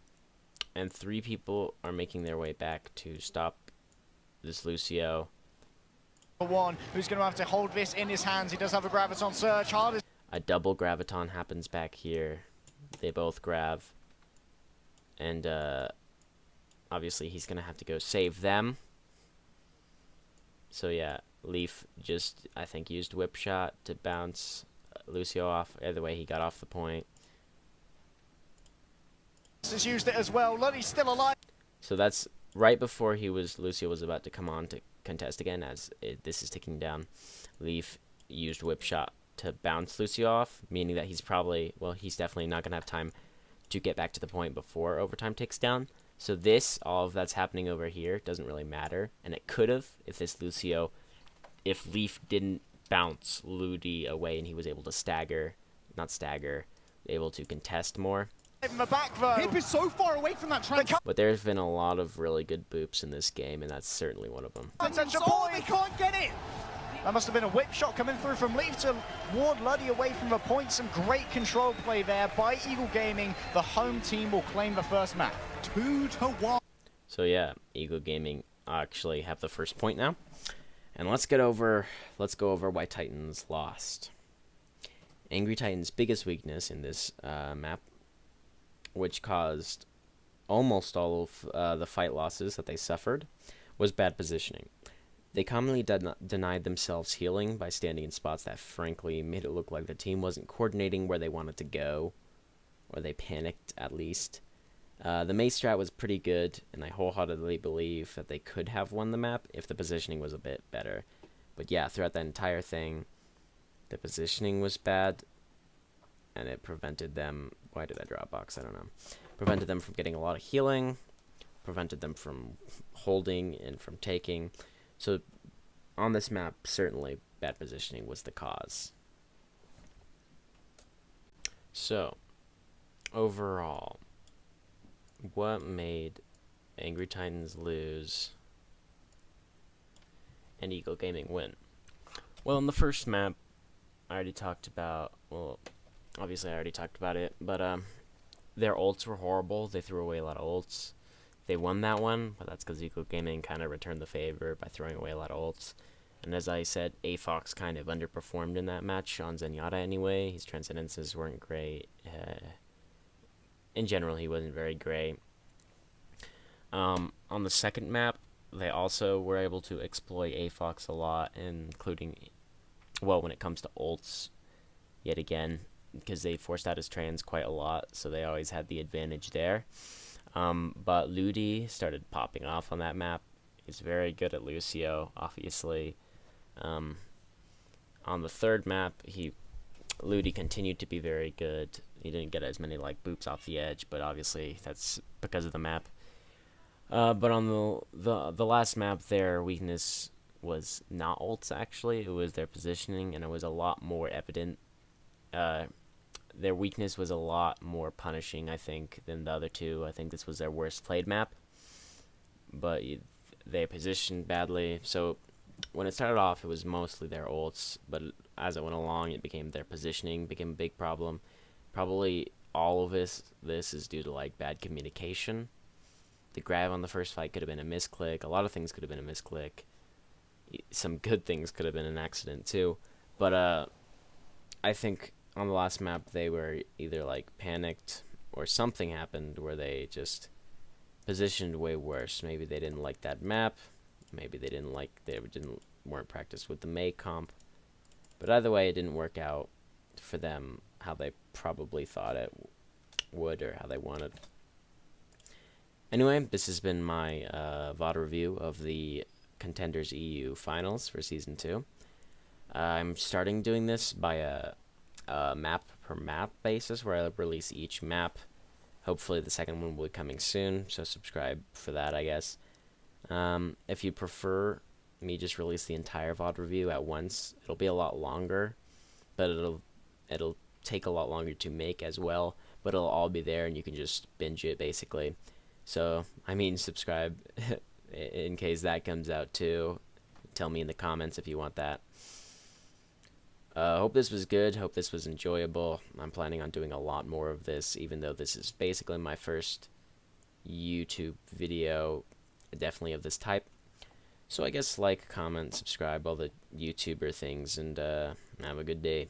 And 3 people are making their way back to stop this Lucio. One who's going to have to hold this in his hands. He does have a Graviton Surge. Hard as A double Graviton happens back here. They both grab. And obviously he's going to have to go save them. So yeah, Leaf just, I think, used Whip Shot to bounce Lucio off. Either way, he got off the point. Has used it as well. Luddy's still alive. So that's right before Lucio was about to come on to contest again, as this is ticking down. Leaf used Whip Shot to bounce Lucio off, meaning that he's probably, well, he's definitely not going to have time to get back to the point before overtime ticks down. So all of that's happening over here doesn't really matter, and it could have if Leaf didn't bounce Ludi away and he was able to able to contest more. Hip is so far away from that trans. But there's been a lot of really good boops in this game, and that's certainly one of them. Oh, they can't get it! That must have been a whip shot coming through from Leaf to ward Luddy away from the point. Some great control play there by Eagle Gaming. The home team will claim the first map. 2-1. So yeah, Eagle Gaming actually have the first point now. And let's go over why Titans lost. Angry Titan's biggest weakness in this map, which caused almost all of the fight losses that they suffered, was bad positioning. They commonly denied themselves healing by standing in spots that frankly made it look like the team wasn't coordinating where they wanted to go, or they panicked at least. The Mei strat was pretty good, and I wholeheartedly believe that they could have won the map if the positioning was a bit better. But yeah, throughout that entire thing, the positioning was bad, and it prevented them... Why did I draw a box? I don't know. Prevented them from getting a lot of healing, prevented them from holding and from taking. So on this map, certainly bad positioning was the cause. So, overall, what made Angry Titans lose and Eagle Gaming win? Well, in the first map, I already talked about, well, obviously I already talked about it, but their ults were horrible. They threw away a lot of ults. They won that one, but that's because Eagle Gaming kind of returned the favor by throwing away a lot of ults. And as I said, A-Fox kind of underperformed in that match on Zenyatta anyway. His transcendences weren't great. In general, he wasn't very great. On the second map, they also were able to exploit A-Fox a lot, including, well, when it comes to ults, yet again, because they forced out his trans quite a lot, so they always had the advantage there. But Ludi started popping off on that map. He's very good at Lucio, obviously. On the third map, Ludi continued to be very good. He didn't get as many like boops off the edge, but obviously that's because of the map. But on the last map, their weakness was not ults, actually. It was their positioning, and it was a lot more evident. Their weakness was a lot more punishing, I think, than the other two. I think this was their worst played map. But they positioned badly. So when it started off, it was mostly their ults. But as it went along, it became their positioning became a big problem. Probably all of this is due to like bad communication. The grab on the first fight could have been a misclick. A lot of things could have been a misclick. Some good things could have been an accident too. But I think on the last map they were either like panicked or something happened where they just positioned way worse. Maybe they didn't like that map. Maybe they weren't practiced with the Mei comp. But either way, it didn't work out for them how they probably thought it would or how they wanted. Anyway, this has been my VOD review of the Contenders EU Finals for Season 2. I'm starting doing this by a map per map basis where I release each map. Hopefully the second one will be coming soon, so subscribe for that, I guess. If you prefer me just release the entire VOD review at once, it'll be a lot longer, but it'll take a lot longer to make as well, but it'll all be there and you can just binge it basically. So, I mean, subscribe in case that comes out too. Tell me in the comments if you want that. Hope this was good. Hope this was enjoyable. I'm planning on doing a lot more of this, even though this is basically my first YouTube video, definitely of this type. So I guess like, comment, subscribe, all the YouTuber things, and have a good day.